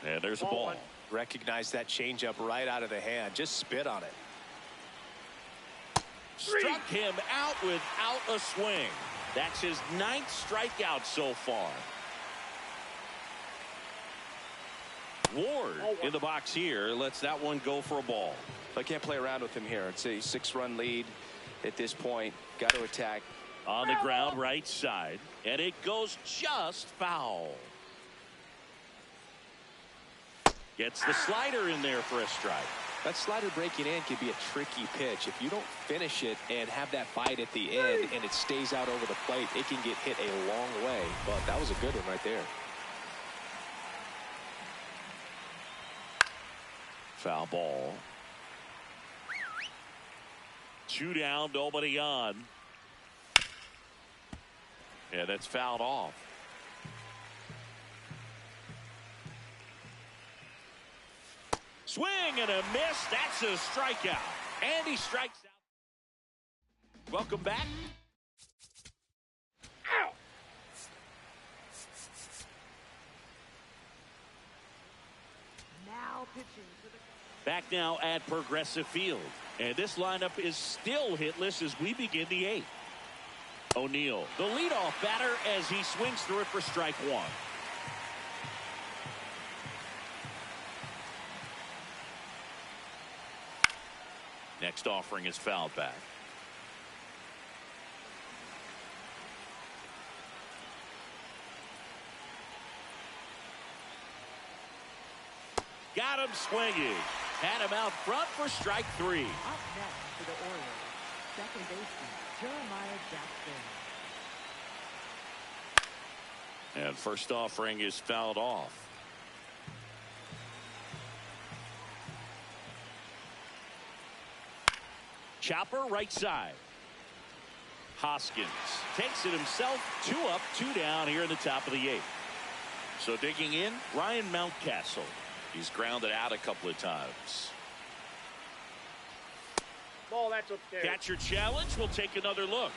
And there's a ball. Recognize that changeup right out of the hand. Just spit on it. Struck him out without a swing. That's his 9th strikeout so far. Ward in the box here lets that one go for a ball. I can't play around with him here. It's a 6-run lead at this point. Got to attack. On the ground right side, and it goes just foul. Gets the slider in there for a strike. That slider breaking in can be a tricky pitch. If you don't finish it and have that bite at the end and it stays out over the plate, it can get hit a long way. But that was a good one right there. Foul ball. 2 down, nobody on. Yeah, that's fouled off. Swing and a miss. That's a strikeout. And he strikes out. Welcome back. Ow. Now pitching to the... Back now at Progressive Field. And this lineup is still hitless as we begin the 8th. O'Neill, the leadoff batter, as he swings through it for strike 1. Next offering is fouled back. Got him swinging. Had him out front for strike 3. Up next to the Orioles, second baseman Jeremiah Jackson. And first offering is fouled off. Chopper right side. Hoskins takes it himself. 2 up, 2 down here in the top of the 8th. So digging in, Ryan Mountcastle. He's grounded out a couple of times. Ball, that's upstairs. Catcher challenge. We'll take another look.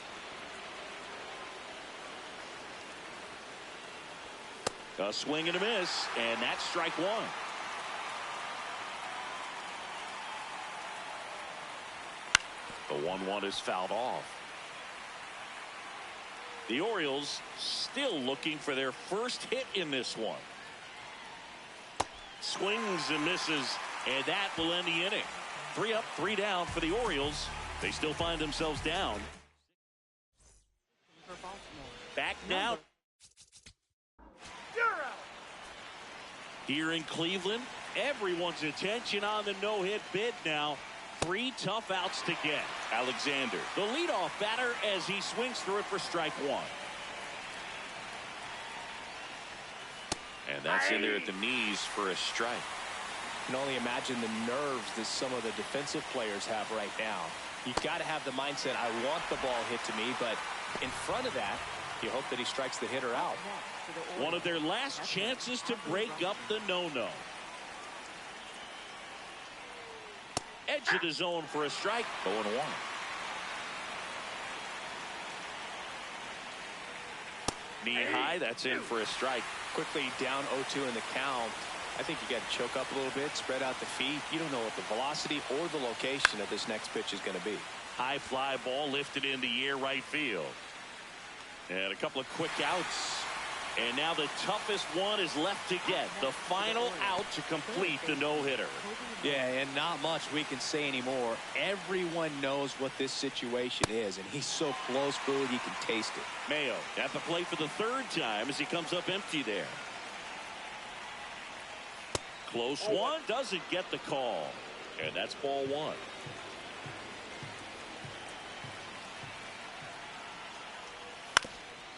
A swing and a miss, and that's strike 1. The 1-1 is fouled off. The Orioles still looking for their first hit in this one. Swings and misses, and that will end the inning. 3 up, 3 down for the Orioles. They still find themselves down. Back now. Here in Cleveland, everyone's attention on the no-hit bid now. 3 tough outs to get. Alexander, the leadoff batter, as he swings through it for strike 1. And that's in there at the knees for a strike. You can only imagine the nerves that some of the defensive players have right now. You've got to have the mindset, I want the ball hit to me, but in front of that, you hope that he strikes the hitter out. One of their last chances to break up the no-no. Edge of the zone for a strike. 0-1. Knee high, that's in for a strike. Quickly down 0-2 in the count. I think you got to choke up a little bit, spread out the feet. You don't know what the velocity or the location of this next pitch is going to be. High fly ball lifted in the air right field. And a couple of quick outs. And now the toughest one is left to get. The final out to complete the no-hitter. Yeah, and not much we can say anymore. Everyone knows what this situation is, and he's so close, Boo, you can taste it. Mayo at the plate for the 3rd time as he comes up empty there. Close one, doesn't get the call. And that's ball 1.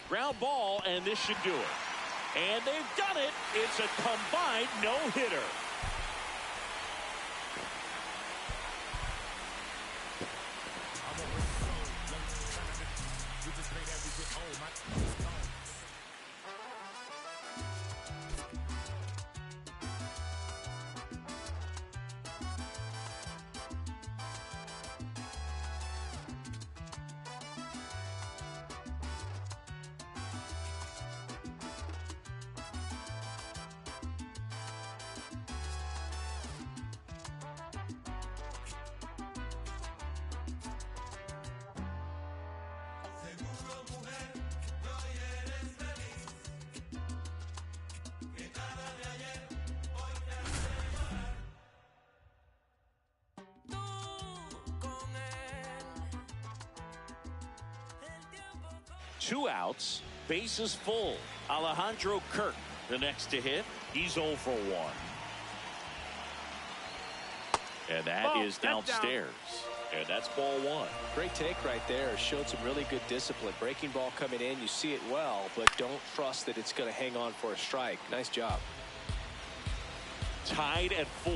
Ground ball, and this should do it. And they've done it. It's a combined no-hitter. 2 outs, bases full. Alejandro Kirk, the next to hit. He's 0 for 1. And that is downstairs. And that's ball 1. Great take right there. Showed some really good discipline. Breaking ball coming in, you see it well, but don't trust that it's going to hang on for a strike. Nice job. Tied at 4.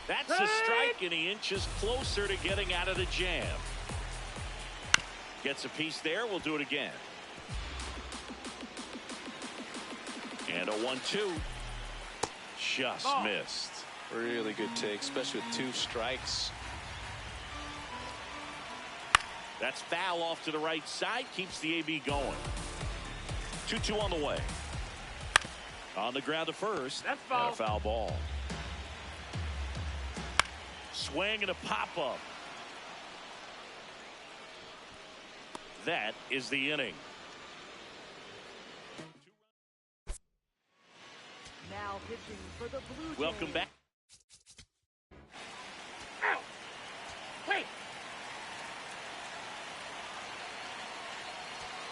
That's a strike, and he inches closer to getting out of the jam. Gets a piece there. We'll do it again. And a 1-2. Just missed. Really good take, especially with 2 strikes. That's foul off to the right side. Keeps the AB going. 2-2 on the way. On the ground to first. That's foul. And a foul ball. Swing and a pop-up. That is the inning. Now pitching for the Blue Jays. Welcome back. Ow! Wait!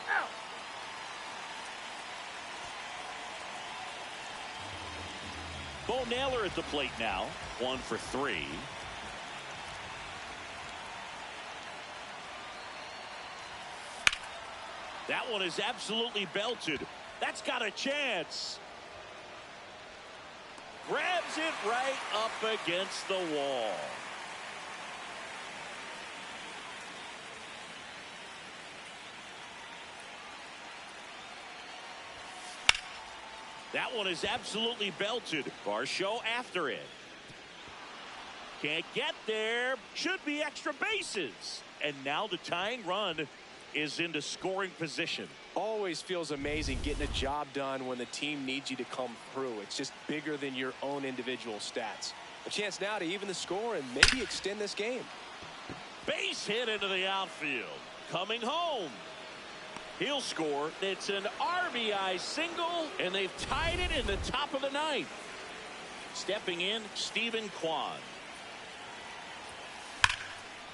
Ow! Bo Naylor at the plate now. 1 for 3. That one is absolutely belted. That's got a chance. Grabs it right up against the wall. That one is absolutely belted. Varsho after it. Can't get there. Should be extra bases. And now the tying run is into scoring position. Always feels amazing getting a job done when the team needs you to come through. It's just bigger than your own individual stats. A chance now to even the score and maybe extend this game. Base hit into the outfield. Coming home. He'll score. It's an RBI single, and they've tied it in the top of the 9th. Stepping in, Stephen Kwan.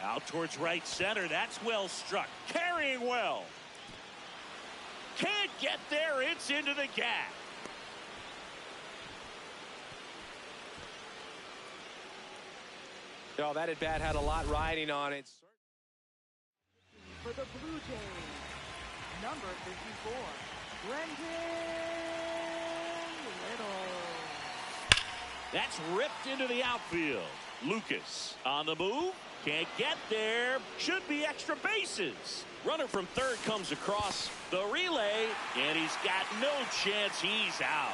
Out towards right center. That's well struck. Carrying well. Can't get there. It's into the gap. Oh, that at bat had a lot riding on it. For the Blue Jays, number 54, Brenton Little. That's ripped into the outfield. Lucas on the move. Can't get there. Should be extra bases. Runner from third comes across the relay, and he's got no chance. He's out.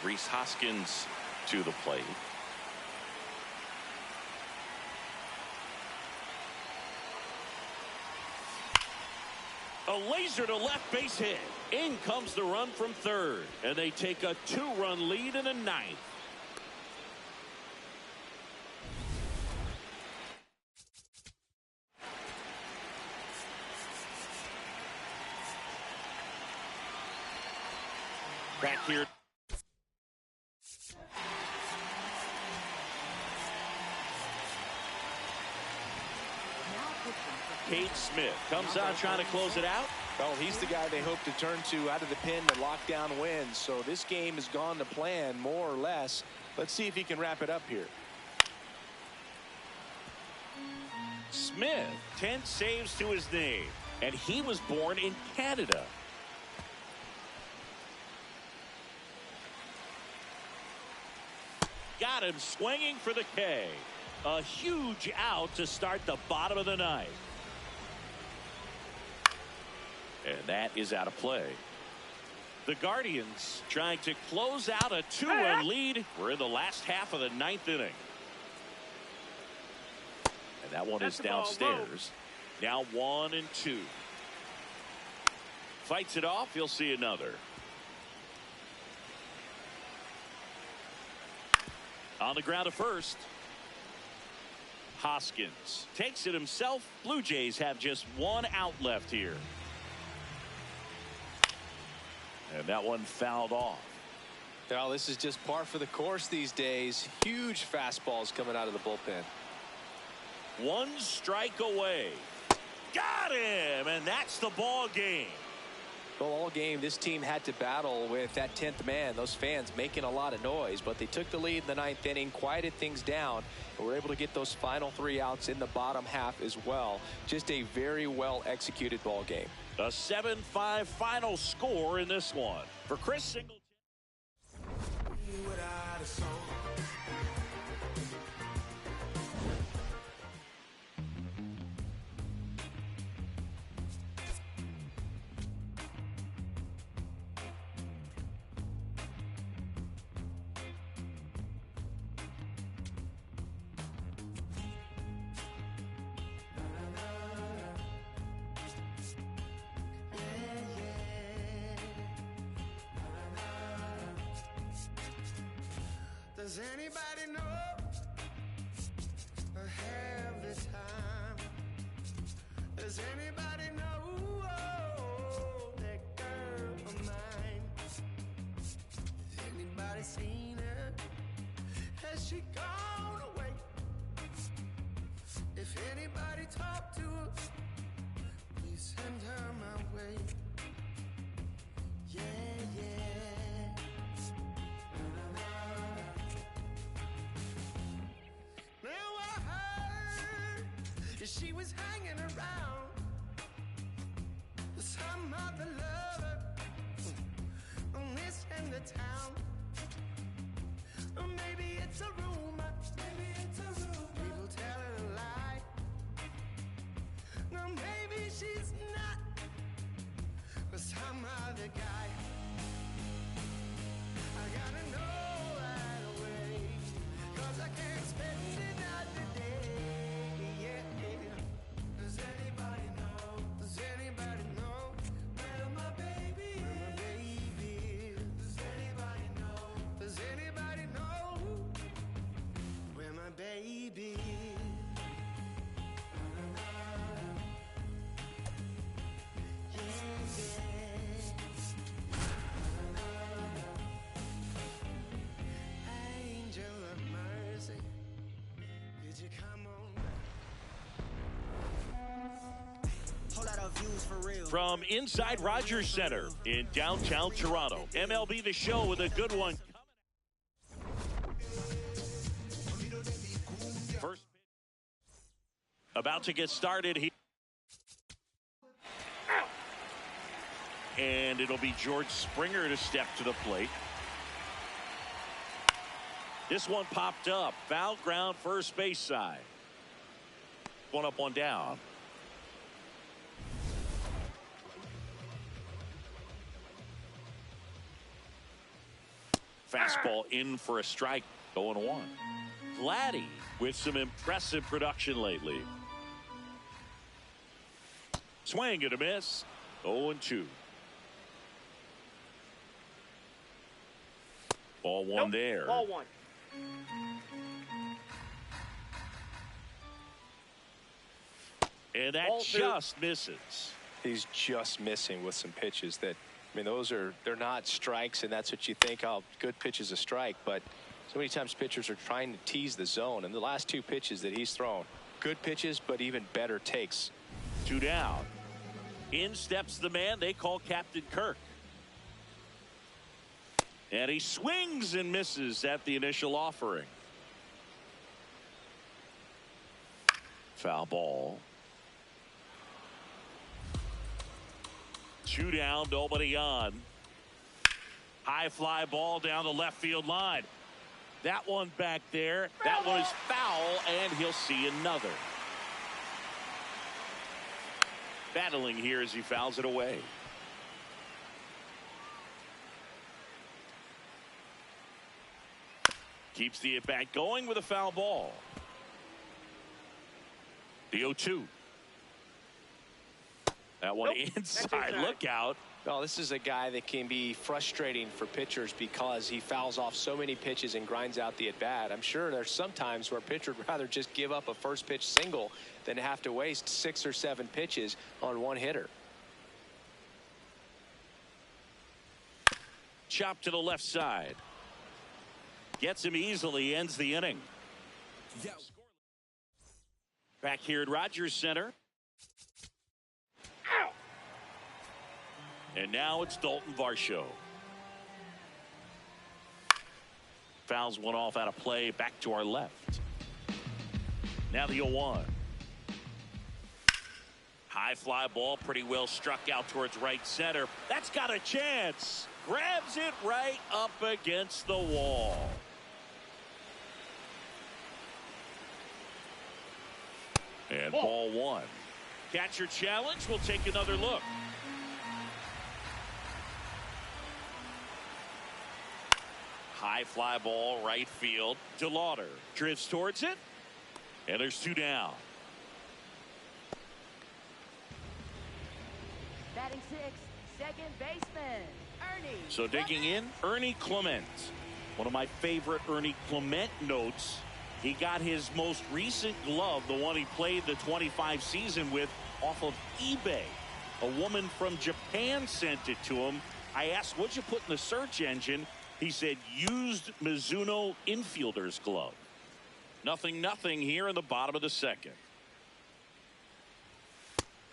Rhys Hoskins to the plate. A laser to left base hit. In comes the run from third, and they take a 2-run lead in the 9th. Back here. Cade Smith comes out trying to close it out. Well, he's the guy they hope to turn to out of the pen to lock down wins. So this game has gone to plan more or less. Let's see if he can wrap it up here. Smith, 10 saves to his name, and he was born in Canada. Got him swinging for the K. A huge out to start the bottom of the 9th. And that is out of play. The Guardians trying to close out a 2-run lead. We're in the last half of the 9th inning. And that one is downstairs. Now 1-2. Fights it off. You'll see another. On the ground to first. Hoskins takes it himself. Blue Jays have just 1 out left here. And that one fouled off. Well, this is just par for the course these days. Huge fastballs coming out of the bullpen. 1 strike away. Got him, and that's the ball game. Well, all game, this team had to battle with that 10th man. Those fans making a lot of noise, but they took the lead in the 9th inning, quieted things down, and were able to get those final 3 outs in the bottom half as well. Just a very well executed ball game. A 7-5 final score in this one. For Chris Singleton. Does anybody know I have the time? Does anybody know that girl of mine? Has anybody seen her? Has she gone away? If anybody talked to her, please send her my way. Yeah, yeah. She was hanging around with some other lover on this end of town. Or maybe it's a rumor. People tell her a lie. No, maybe she's not with some other guy. I gotta know right away, 'cause I can't spend another day. Does anybody know? Does anybody know where my baby is? Does anybody know? Does anybody know where my baby is? Angel of mercy, did you come on? From inside Rogers Center in downtown Toronto, MLB The Show with a good one. First about to get started here. And it'll be George Springer to step to the plate. This one popped up. Foul ground, first base side. One up, one down. Fastball in for a strike. 0-1. Vladdy with some impressive production lately. Swing and a miss. 0-2. Ball one there. Ball one. And that just misses. He's just missing with some pitches that, I mean, they're not strikes, and that's what you think, oh, good pitch is a strike. But so many times pitchers are trying to tease the zone, and the last 2 pitches that he's thrown, good pitches, but even better takes. 2 down. In steps the man they call Captain Kirk. And he swings and misses at the initial offering. Foul ball. 2 down, nobody on. High fly ball down the left field line. That one back there. That one is foul, and he'll see another. Battling here as he fouls it away. Keeps the at-bat going with a foul ball. The 0-2. That one inside. Look out. Well, this is a guy that can be frustrating for pitchers because he fouls off so many pitches and grinds out the at-bat. I'm sure there's some times where a pitcher would rather just give up a first pitch single than have to waste 6 or 7 pitches on one hitter. Chop to the left side. Gets him easily, ends the inning. Back here at Rogers Center. And now it's Dalton Varsho. Fouls one off out of play, back to our left. Now the 0-1. High fly ball, pretty well struck out towards right center. That's got a chance. Grabs it right up against the wall. And ball one. Catcher challenge. We'll take another look. High fly ball, right field. DeLauder drifts towards it. And there's 2 down. Batting sixth, second baseman, Ernie. So digging in, Ernie Clement. One of my favorite Ernie Clement notes. He got his most recent glove, the one he played the 25 season with, off of eBay. A woman from Japan sent it to him. I asked, what'd you put in the search engine? He said, used Mizuno infielder's glove. 0-0 here in the bottom of the second.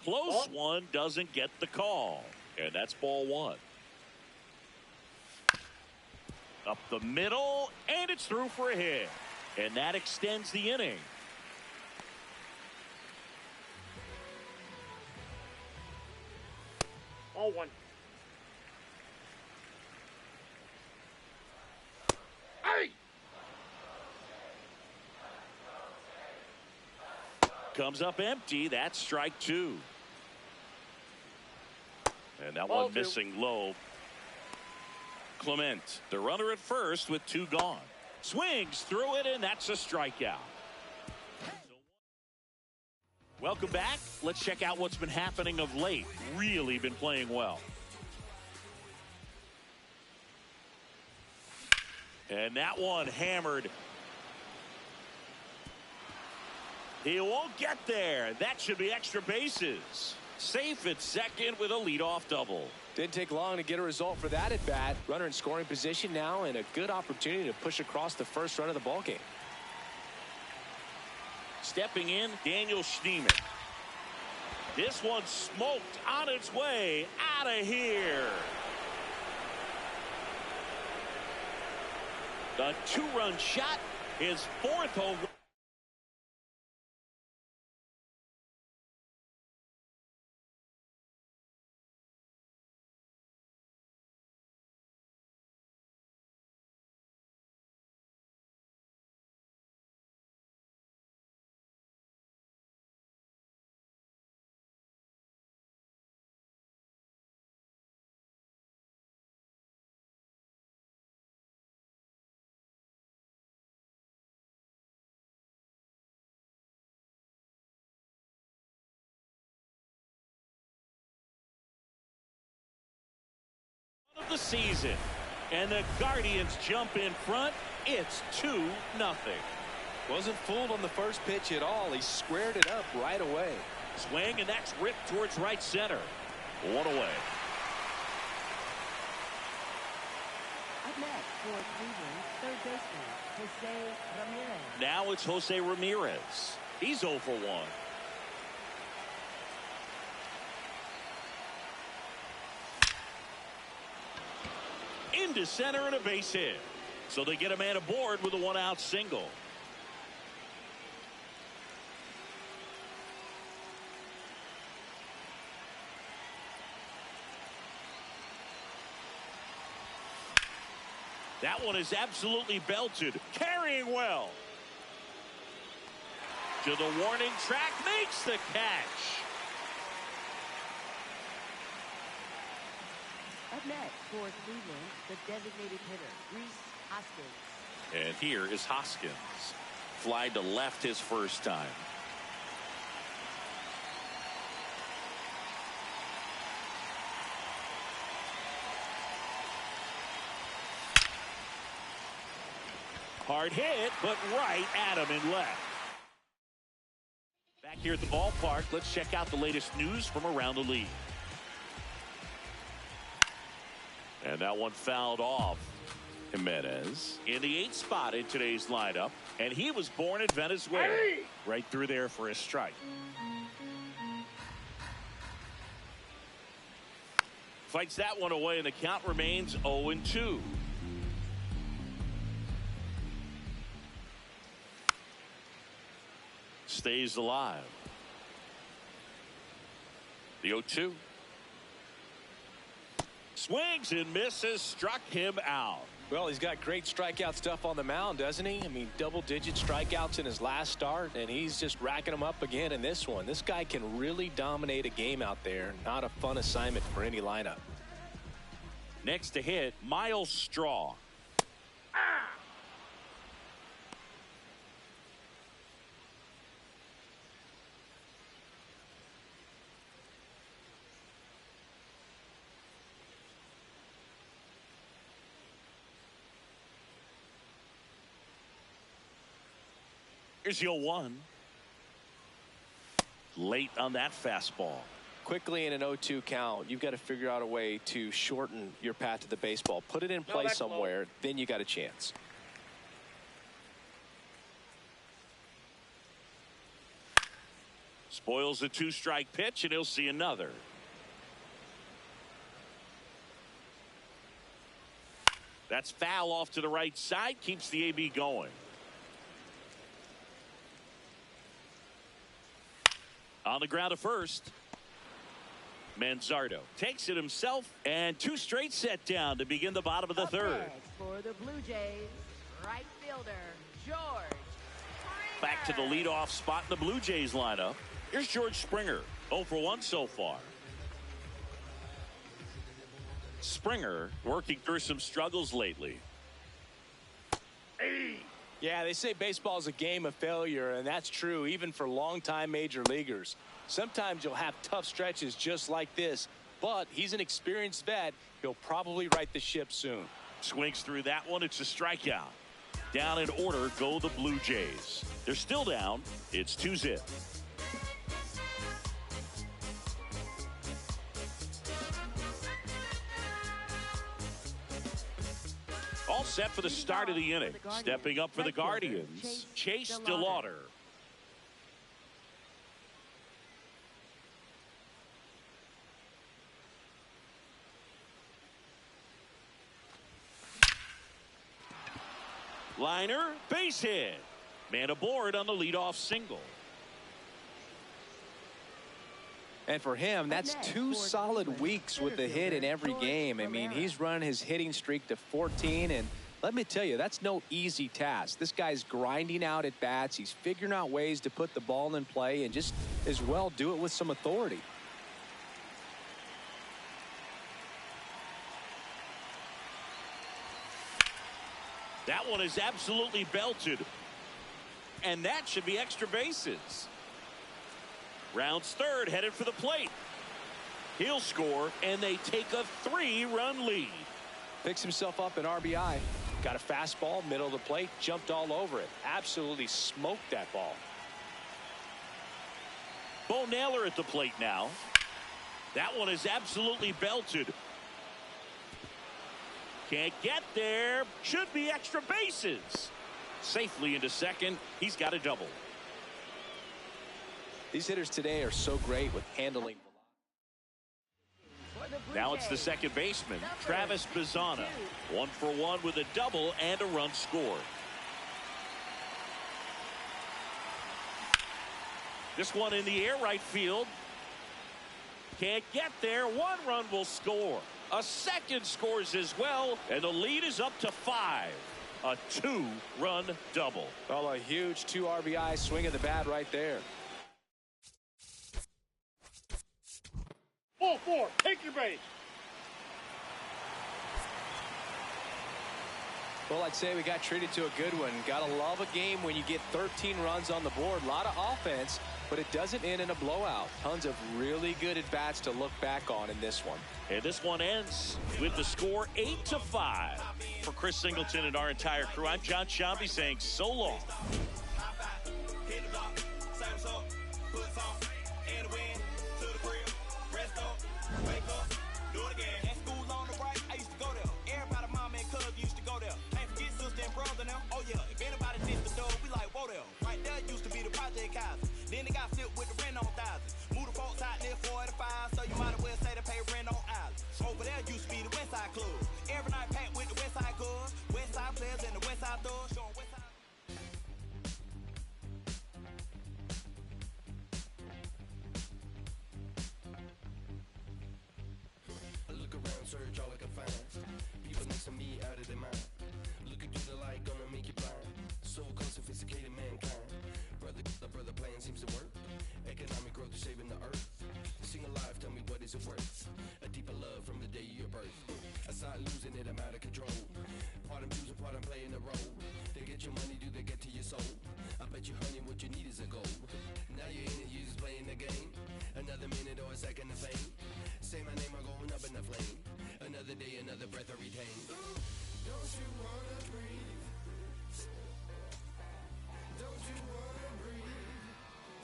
Close one, doesn't get the call. And that's ball one. Up the middle, and it's through for a hit. And that extends the inning. Ball one. Hey! Comes up empty. That's strike 2. And that Ball one two. missing low. Clement, the runner at first with 2 gone. Swings through it, and that's a strikeout. Welcome back. Let's check out what's been happening of late. Really been playing well. And that one hammered. He won't get there. That should be extra bases. Safe at second with a leadoff double. Didn't take long to get a result for that at bat. Runner in scoring position now, and a good opportunity to push across the first run of the ballgame. Stepping in, Daniel Schneemann. This one smoked on its way out of here. The 2-run shot, his 4th home run. Of the season, and the Guardians jump in front. It's 2-0. Wasn't fooled on the first pitch at all. He squared it up right away. Swing, and that's ripped towards right center. 1 away. Up next for Cleveland, third baseman, Jose Ramirez. Now it's Jose Ramirez. He's 0 for 1. Into center and a base hit. So they get a man aboard with a 1-out single. That one is absolutely belted. Carrying well. To the warning track, makes the catch. Up next for Cleveland, the designated hitter, Rhys Hoskins. And here is Hoskins. Fly to left his first time. Hard hit, but right at him and left. Back here at the ballpark, let's check out the latest news from around the league. And that one fouled off. Jimenez in the 8th spot in today's lineup, and he was born in Venezuela. Hey! Right through there for a strike. fights that one away, and the count remains 0-2. Stays alive. The 0-2. Swings and misses, struck him out. Well, he's got great strikeout stuff on the mound, doesn't he? I mean, double-digit strikeouts in his last start, and he's just racking them up again in this one. This guy can really dominate a game out there. Not a fun assignment for any lineup. Next to hit, Miles Straw. Here's your 1. Late on that fastball. Quickly in an 0-2 count, you've got to figure out a way to shorten your path to the baseball. Put it in play somewhere, then you got a chance. Spoils a 2-strike pitch, and he'll see another. That's foul off to the right side, keeps the AB going. On the ground to first. Manzardo takes it himself, and 2 straight set down to begin the bottom of the third. For the Blue Jays, right fielder, George Springer. Back to the leadoff spot in the Blue Jays lineup. Here's George Springer, 0 for 1 so far. Springer working through some struggles lately. Yeah, they say baseball is a game of failure, and that's true even for longtime major leaguers. Sometimes you'll have tough stretches just like this, but he's an experienced vet. He'll probably right the ship soon. Swings through that one. It's a strikeout. Down in order go the Blue Jays. They're still down. It's 2-0. All set for the start of the inning. Stepping up for the Guardians, Chase DeLauder. Liner, base hit. Man aboard on the leadoff single. And for him, that's 2 solid weeks with the hit in every game. I mean, he's run his hitting streak to 14, and let me tell you, that's no easy task. This guy's grinding out at bats. He's figuring out ways to put the ball in play and just as well do it with some authority. That one is absolutely belted. And that should be extra bases. Rounds third, headed for the plate. He'll score, and they take a 3-run lead. Picks himself up an RBI. Got a fastball, middle of the plate, jumped all over it. Absolutely smoked that ball. Bo Naylor at the plate now. That one is absolutely belted. Can't get there. Should be extra bases. Safely into second. He's got a double. These hitters today are so great with handling. Now it's the second baseman, Travis Bazzana. 1 for 1 with a double and a run scored. This one in the air right field. Can't get there. 1 run will score. A second scores as well, and the lead is up to 5. A 2-run double. Well, a huge 2 RBI swing of the bat right there. 4-4, take your base. Well, I'd say we got treated to a good one. Gotta love a game when you get 13 runs on the board. A lot of offense, but it doesn't end in a blowout. Tons of really good at-bats to look back on in this one. And this one ends with the score 8-5. For Chris Singleton and our entire crew, I'm John Shambi saying so long. Oh yeah, if anybody did the dog, we like, whoa there. Right there used to be the project houses. Then they got flipped with the rent on thousands. Moved the folks out near 45, so you might as well say they pay rent on islands. Over there. Used to be the West Side Club. Every night packed with the West Side girls. West Side players and the West Side thugs. Showing West Side. I look around, search all I can find. People next to me out of their mind. Looking through the light, gonna make you blind. So called sophisticated mankind. Brother plan seems to work. Economic growth is saving the earth. Sing alive, tell me what is it worth? A deeper love from the day of your birth. I start losing it, I'm out of control. Part I'm choosing, part I'm playing the role. They get your money, do they get to your soul? I bet you, honey, what you need is a goal. Now you're in it, you're just playing the game. Another minute or a second of fame. Say my name, I'm going up in the flame. Another day, another breath I retain. Don't you wanna breathe? Don't you wanna breathe?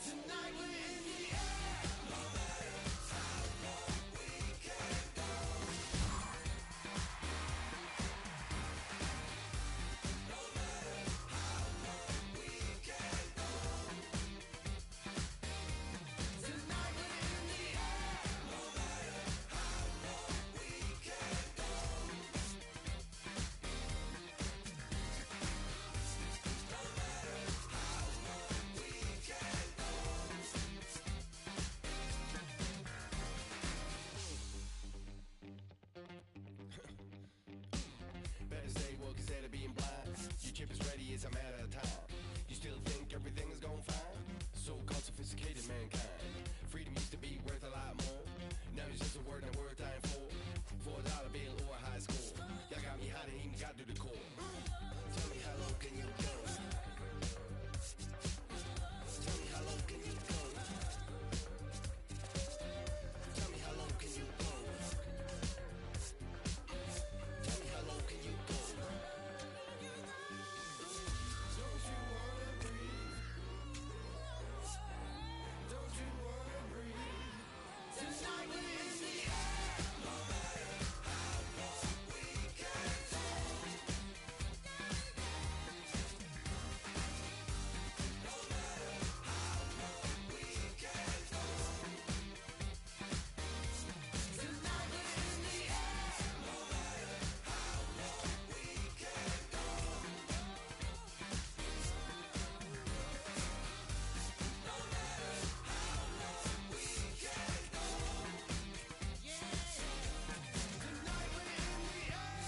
Tonight we're in the air. No matter how long we can go. No matter how long we can go. Tonight we're in the air. No matter how long we can go. No matter how long we can go. Better stay woke instead of being blind. Your chip is ready, it's a matter of time. You still think everything is going fine? So-called sophisticated mankind. Freedom used to be worth a lot more. Now it's just a word and a word time for a dollar bill or a high score. Y'all got me hot and even got to the core. Tell me how low can you go? Tell me how low can you go? Tell me how low can you go? Tell me how low can you go? Don't you wanna breathe? Don't you wanna breathe? Tonight we're in the air. No matter how long we can go. No matter how long we can go. Tonight we're in the air. No matter how long we can go. No matter how long we can go. Yeah. Tonight we're in the air.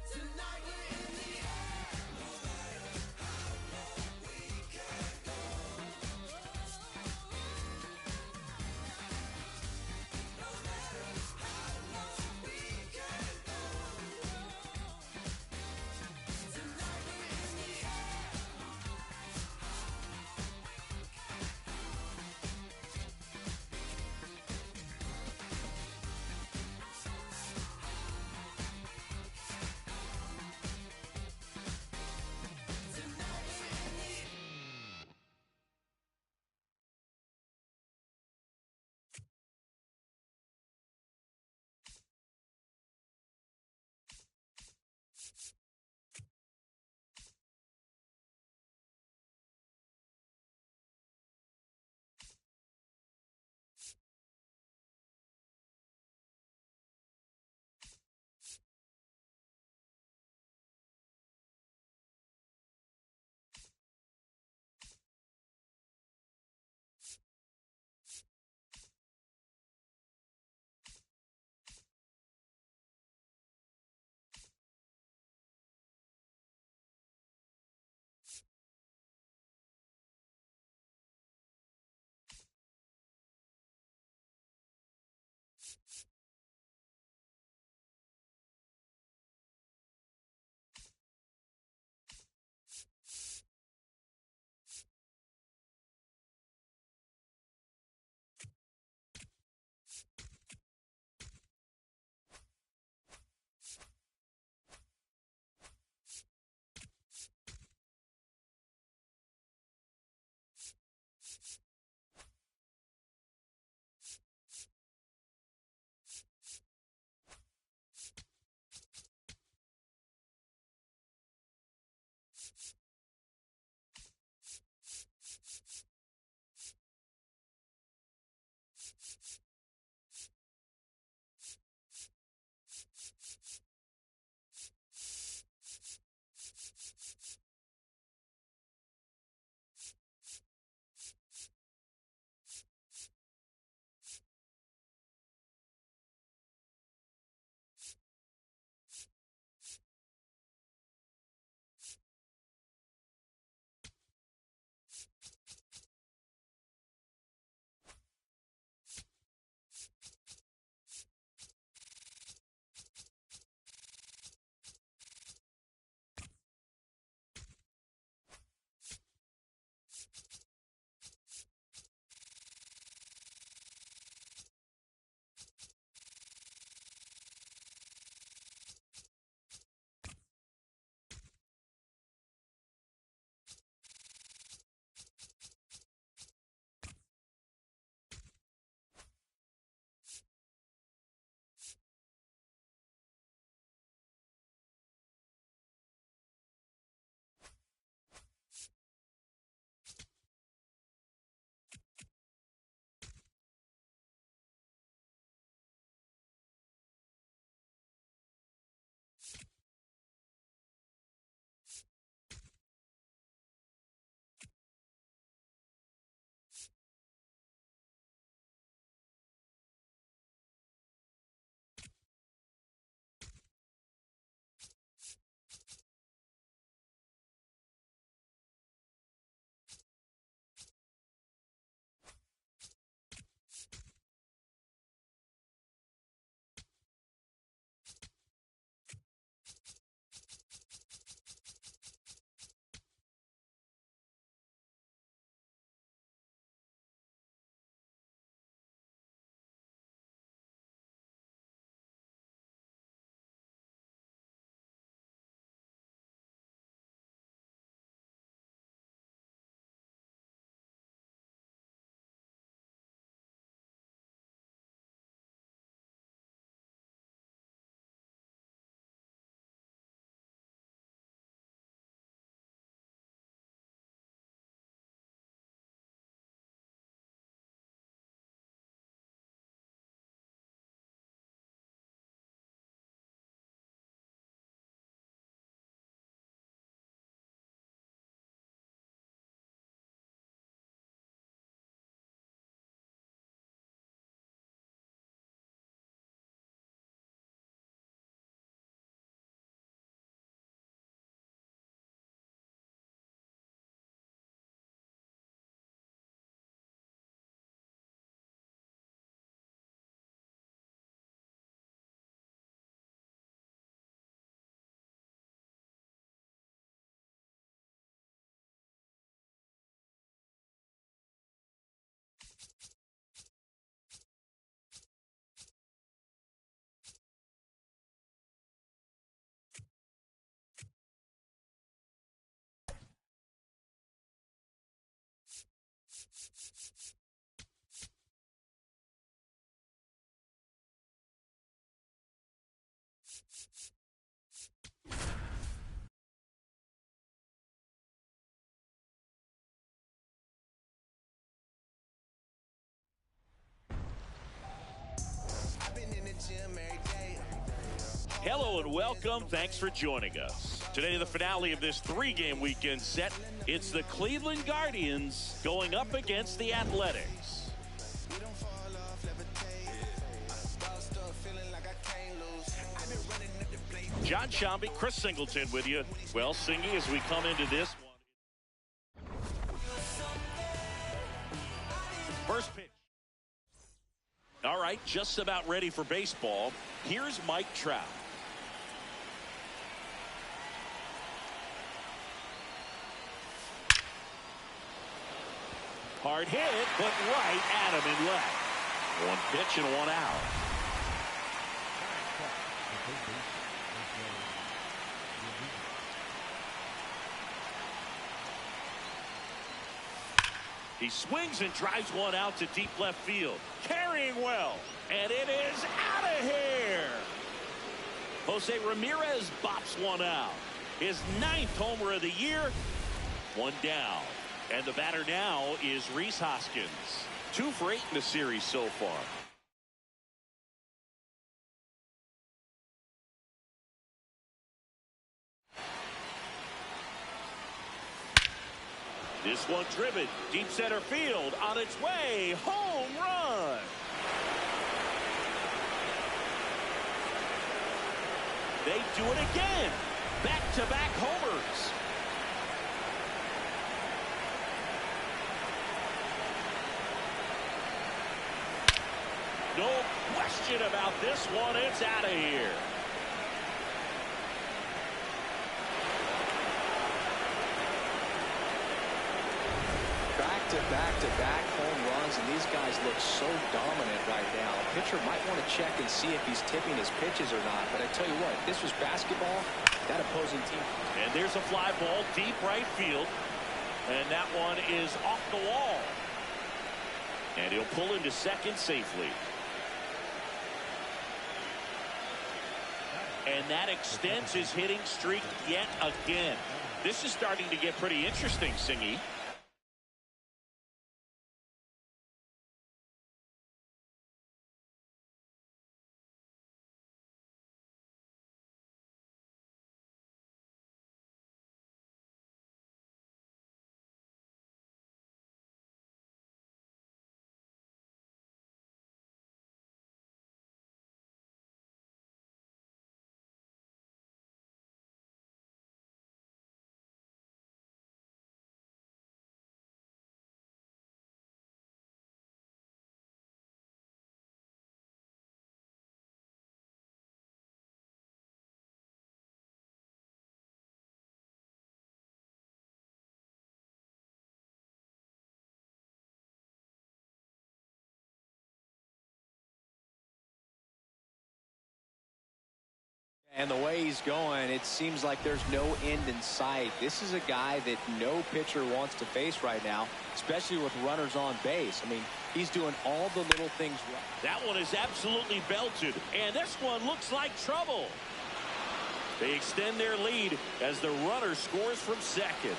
Tonight we're in the air. No matter how long we can go. No matter how long we can go. Tonight we're in the air. Tonight we're in the air. Hello and welcome. Thanks for joining us. Today, the finale of this three-game weekend set. It's the Cleveland Guardians going up against the Athletics. John Shambi, Chris Singleton with you. Well, Singy, as we come into this one. First pitch. All right, just about ready for baseball. Here's Mike Trout. Hard hit, but right at him and left. One pitch and one out. He swings and drives one out to deep left field. Carrying well. And it is out of here. Jose Ramirez bops one out. His 9th homer of the year. One down. And the batter now is Rhys Hoskins. 2 for 8 in the series so far. This one driven deep center field on its way. Home run. They do it again. Back-to-back homers. No question about this one. It's out of here. Back-to-back home runs, and these guys look so dominant right now. A pitcher might want to check and see if he's tipping his pitches or not. But I tell you what, if this was basketball, that opposing team. And there's a fly ball deep right field. And that one is off the wall. And he'll pull into second safely. And that extends his hitting streak yet again. This is starting to get pretty interesting, Singy. And the way he's going, it seems like there's no end in sight. This is a guy that no pitcher wants to face right now, especially with runners on base. I mean, he's doing all the little things right. That one is absolutely belted, and this one looks like trouble. They extend their lead as the runner scores from second.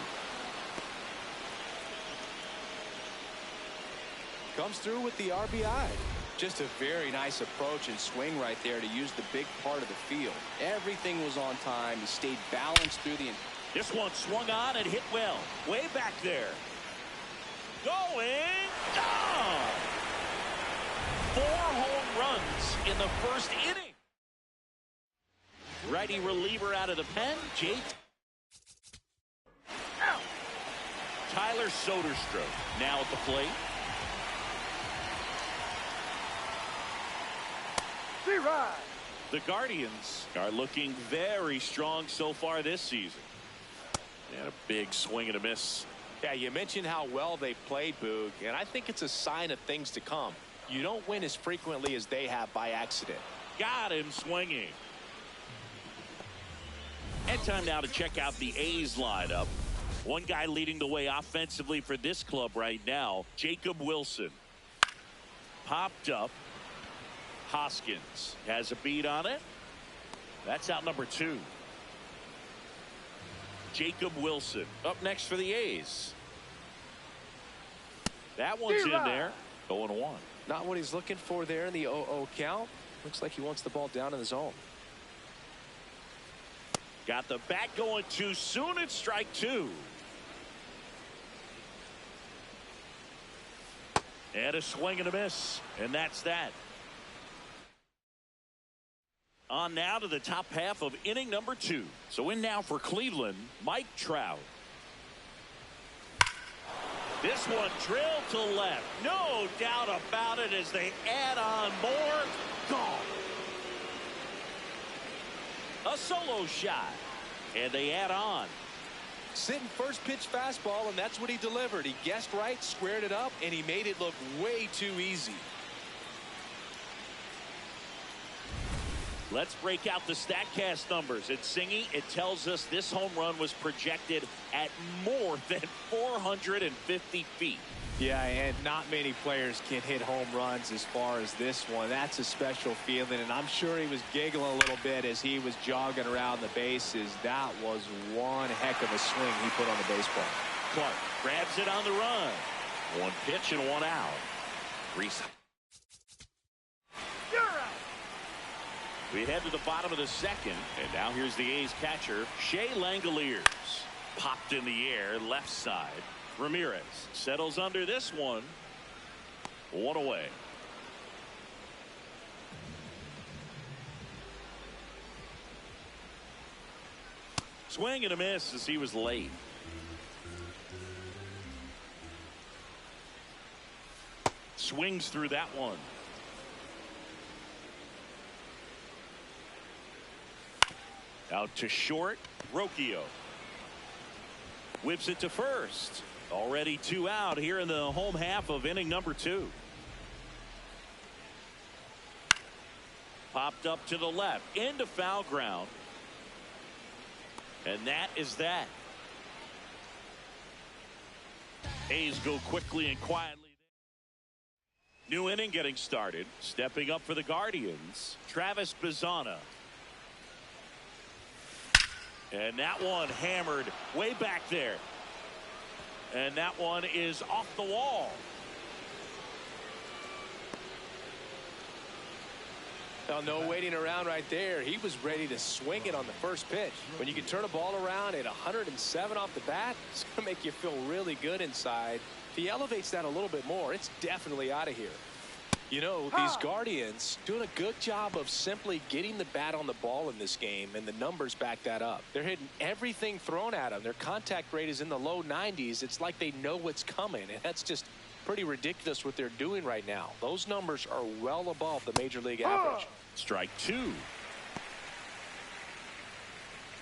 Comes through with the RBI. Just a very nice approach and swing right there to use the big part of the field. Everything was on time. He stayed balanced through the... This one swung on and hit well. Way back there. Going down. 4 home runs in the first inning. Righty reliever out of the pen. Tyler Soderstrom now at the plate. The Guardians are looking very strong so far this season. And a big swing and a miss. Yeah, you mentioned how well they played, Boog, and I think it's a sign of things to come. You don't win as frequently as they have by accident. Got him swinging. And time now to check out the A's lineup. One guy leading the way offensively for this club right now, Jacob Wilson. Popped up. Hoskins has a beat on it. That's out number 2. Jacob Wilson up next for the A's. That one's in there. 0-1. Not what he's looking for there in the 0-0 count. Looks like he wants the ball down in the zone. Got the bat going too soon. It's strike 2. And a swing and a miss. And that's that. On now to the top half of inning number 2. So in now for Cleveland, Mike Trout. This one drilled to left. No doubt about it as they add on more. Gone. A solo shot. And they add on. Sitting first pitch fastball, and that's what he delivered. He guessed right, squared it up, and he made it look way too easy. Let's break out the StatCast numbers. At Singy, it tells us this home run was projected at more than 450 feet. Yeah, and not many players can hit home runs as far as this one. That's a special feeling, and I'm sure he was giggling a little bit as he was jogging around the bases. That was one heck of a swing he put on the baseball. Clark grabs it on the run. One pitch and one out. Reese. We head to the bottom of the second, and now here's the A's catcher, Shea Langoliers. Popped in the air, left side. Ramirez settles under this one. One away. Swing and a miss as he was late. Swings through that one. Out to short, Rocchio. Whips it to first. Already 2 out here in the home half of inning number 2. Popped up to the left, into foul ground. And that is that. A's go quickly and quietly. New inning getting started. Stepping up for the Guardians, Travis Bazzana. And that one hammered way back there. And that one is off the wall. Well, no waiting around right there. He was ready to swing it on the first pitch. When you can turn a ball around at 107 off the bat, it's going to make you feel really good inside. If he elevates that a little bit more, it's definitely out of here. You know, these Guardians doing a good job of simply getting the bat on the ball in this game, and the numbers back that up. They're hitting everything thrown at them. Their contact rate is in the low 90s. It's like they know what's coming, and that's just pretty ridiculous what they're doing right now. Those numbers are well above the major league average. Strike 2.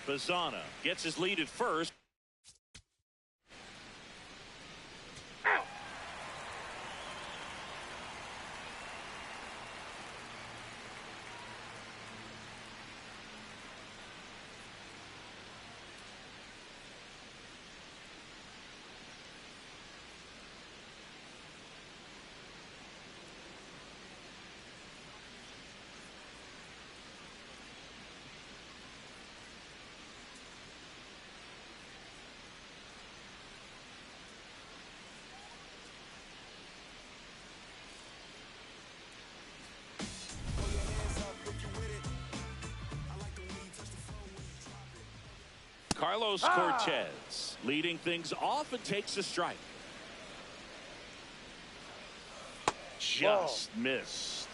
Bazzana gets his lead at first. Carlos Cortez leading things off and takes a strike. Just missed.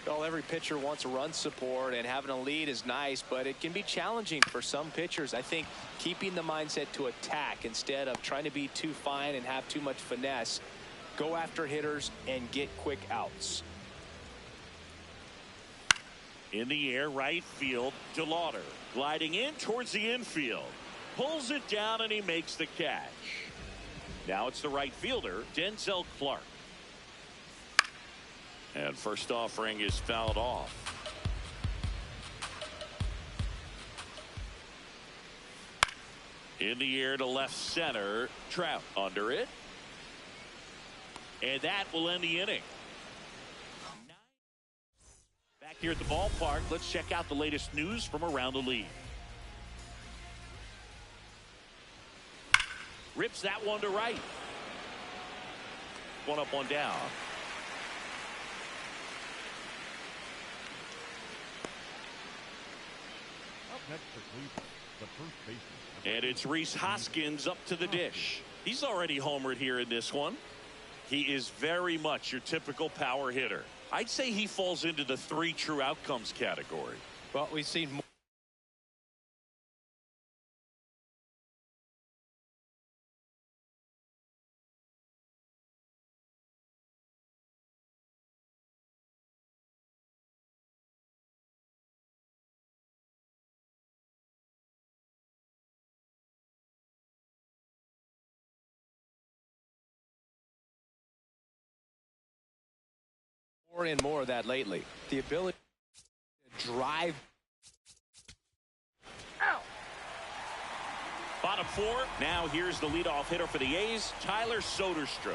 Well, every pitcher wants run support, and having a lead is nice, but it can be challenging for some pitchers. I think keeping the mindset to attack instead of trying to be too fine and have too much finesse. Go after hitters and get quick outs. In the air, right field, DeLauder gliding in towards the infield. Pulls it down and he makes the catch. Now it's the right fielder, Denzel Clark. And first offering is fouled off. In the air to left center. Trout under it. And that will end the inning. Back here at the ballpark, let's check out the latest news from around the league. Rips that one to right. One up, one down. Up next for Cleveland, the first baseman. And it's Rhys Hoskins up to the dish. He's already homered here in this one. He is very much your typical power hitter. I'd say he falls into the 3 true outcomes category. Well, we've seen more. More and more of that lately. The ability to drive. Bottom 4. Now here's the leadoff hitter for the A's, Tyler Soderstrom.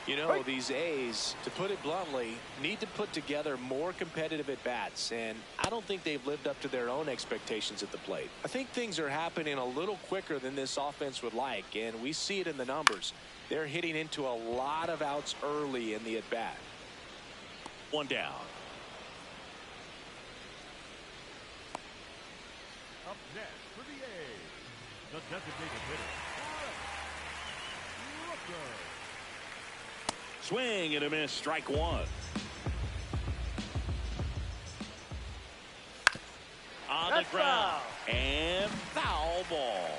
You know, these A's, to put it bluntly, need to put together more competitive at-bats, and I don't think they've lived up to their own expectations at the plate. I think things are happening a little quicker than this offense would like, and we see it in the numbers. They're hitting into a lot of outs early in the at-bat. One down. Up next for the A's, the designated hitter, Rooker. Swing and a miss, strike 1. On the ground. And foul ball.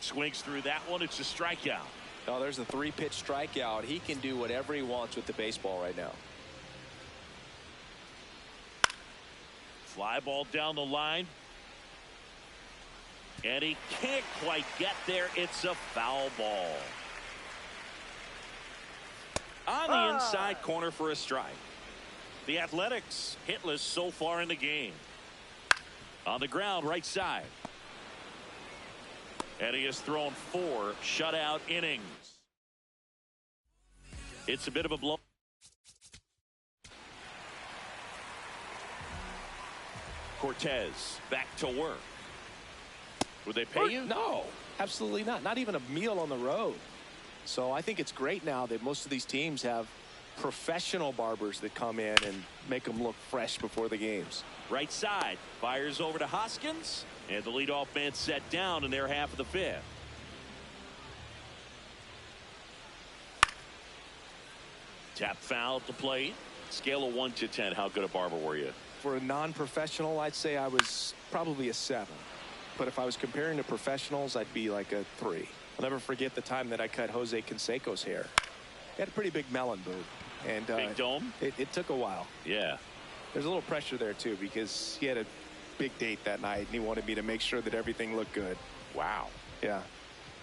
Swings through that one. It's a strikeout. Oh, there's a 3-pitch strikeout. He can do whatever he wants with the baseball right now. Fly ball down the line. And he can't quite get there. It's a foul ball. On the inside corner for a strike. The Athletics hitless so far in the game. On the ground, right side. And he has thrown 4 shutout innings. It's a bit of a blow. Cortez back to work. Would they pay you? No, absolutely not. Not even a meal on the road. So I think it's great now that most of these teams have professional barbers that come in and make them look fresh before the games. Right side. Fires over to Hoskins. And the leadoff man set down in their half of the 5th. Tap foul at the plate. Scale of 1 to 10. How good a barber were you? For a non-professional, I'd say I was probably a 7. But if I was comparing to professionals, I'd be like a 3. I'll never forget the time that I cut Jose Canseco's hair. He had a pretty big melon, boob. And big dome? It took a while. Yeah. There's a little pressure there, too, because he had a big date that night, and he wanted me to make sure that everything looked good. Wow. Yeah.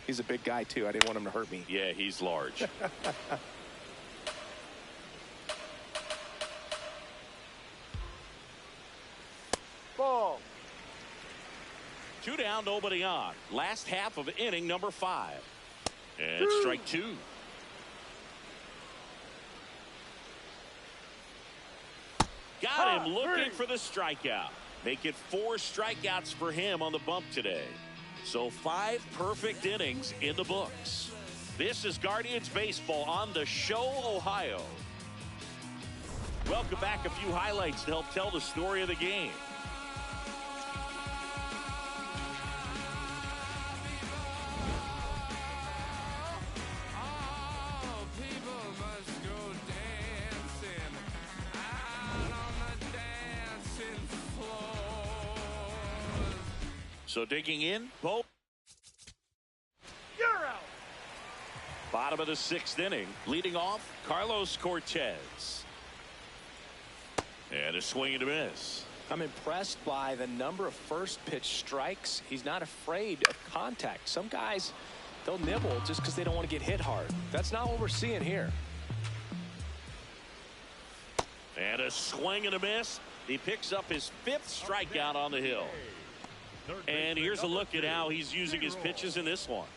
He's a big guy, too. I didn't want him to hurt me. Yeah, he's large. Ball. 2 down, nobody on. Last half of inning number 5. And strike 2. Got him looking for the strikeout. Make it 4 strikeouts for him on the bump today. So 5 perfect innings in the books. This is Guardians Baseball on the Show, Ohio. Welcome back. A few highlights to help tell the story of the game. So digging in, Bo. You're out. Bottom of the 6th inning, leading off, Carlos Cortez. And a swing and a miss. I'm impressed by the number of first pitch strikes. He's not afraid of contact. Some guys, they'll nibble just because they don't want to get hit hard. That's not what we're seeing here. And a swing and a miss. He picks up his 5th strikeout on the hill. And here's a look at how he's using his pitches in this one.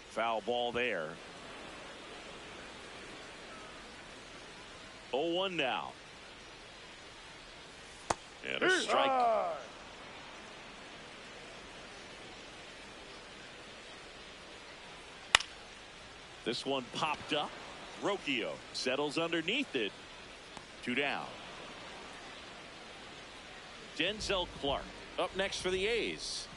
Foul ball there. 0-1 now. And a strike. This one popped up. Rocchio settles underneath it. 2 down. Denzel Clark up next for the A's.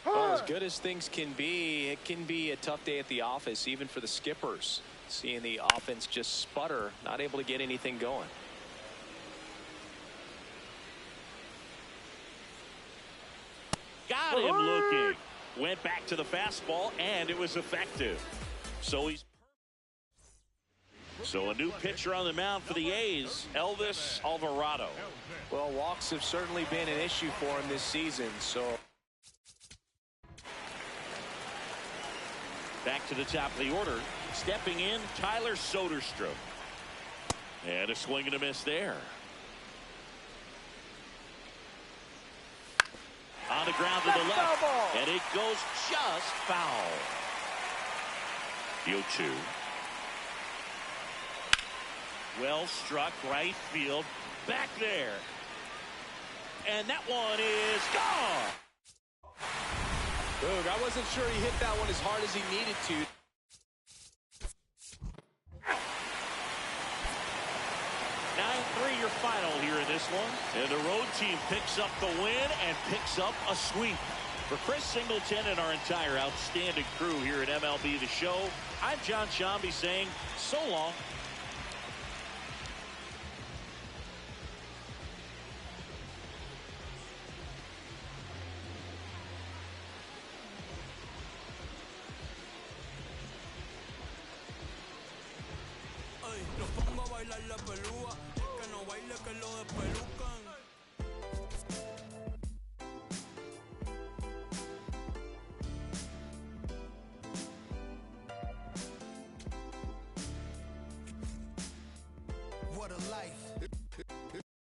Well, as good as things can be, it can be a tough day at the office, even for the skippers. Seeing the offense just sputter, not able to get anything going. Got him looking. Went back to the fastball, and it was effective. So a new pitcher on the mound for the A's, Elvis Alvarado. Well, walks have certainly been an issue for him this season, so... Back to the top of the order. Stepping in, Tyler Soderstrom. And a swing and a miss there. On the ground to the left. And it goes just foul. 0-2. Well struck, right field. Back there. And that one is gone. Boog, I wasn't sure he hit that one as hard as he needed to. 9-3 your final here in this one. And the road team picks up the win and picks up a sweep. For Chris Singleton and our entire outstanding crew here at MLB The Show, I'm John Shambi saying so long. La pelúa, el que no baile que lo despelucan. What a life.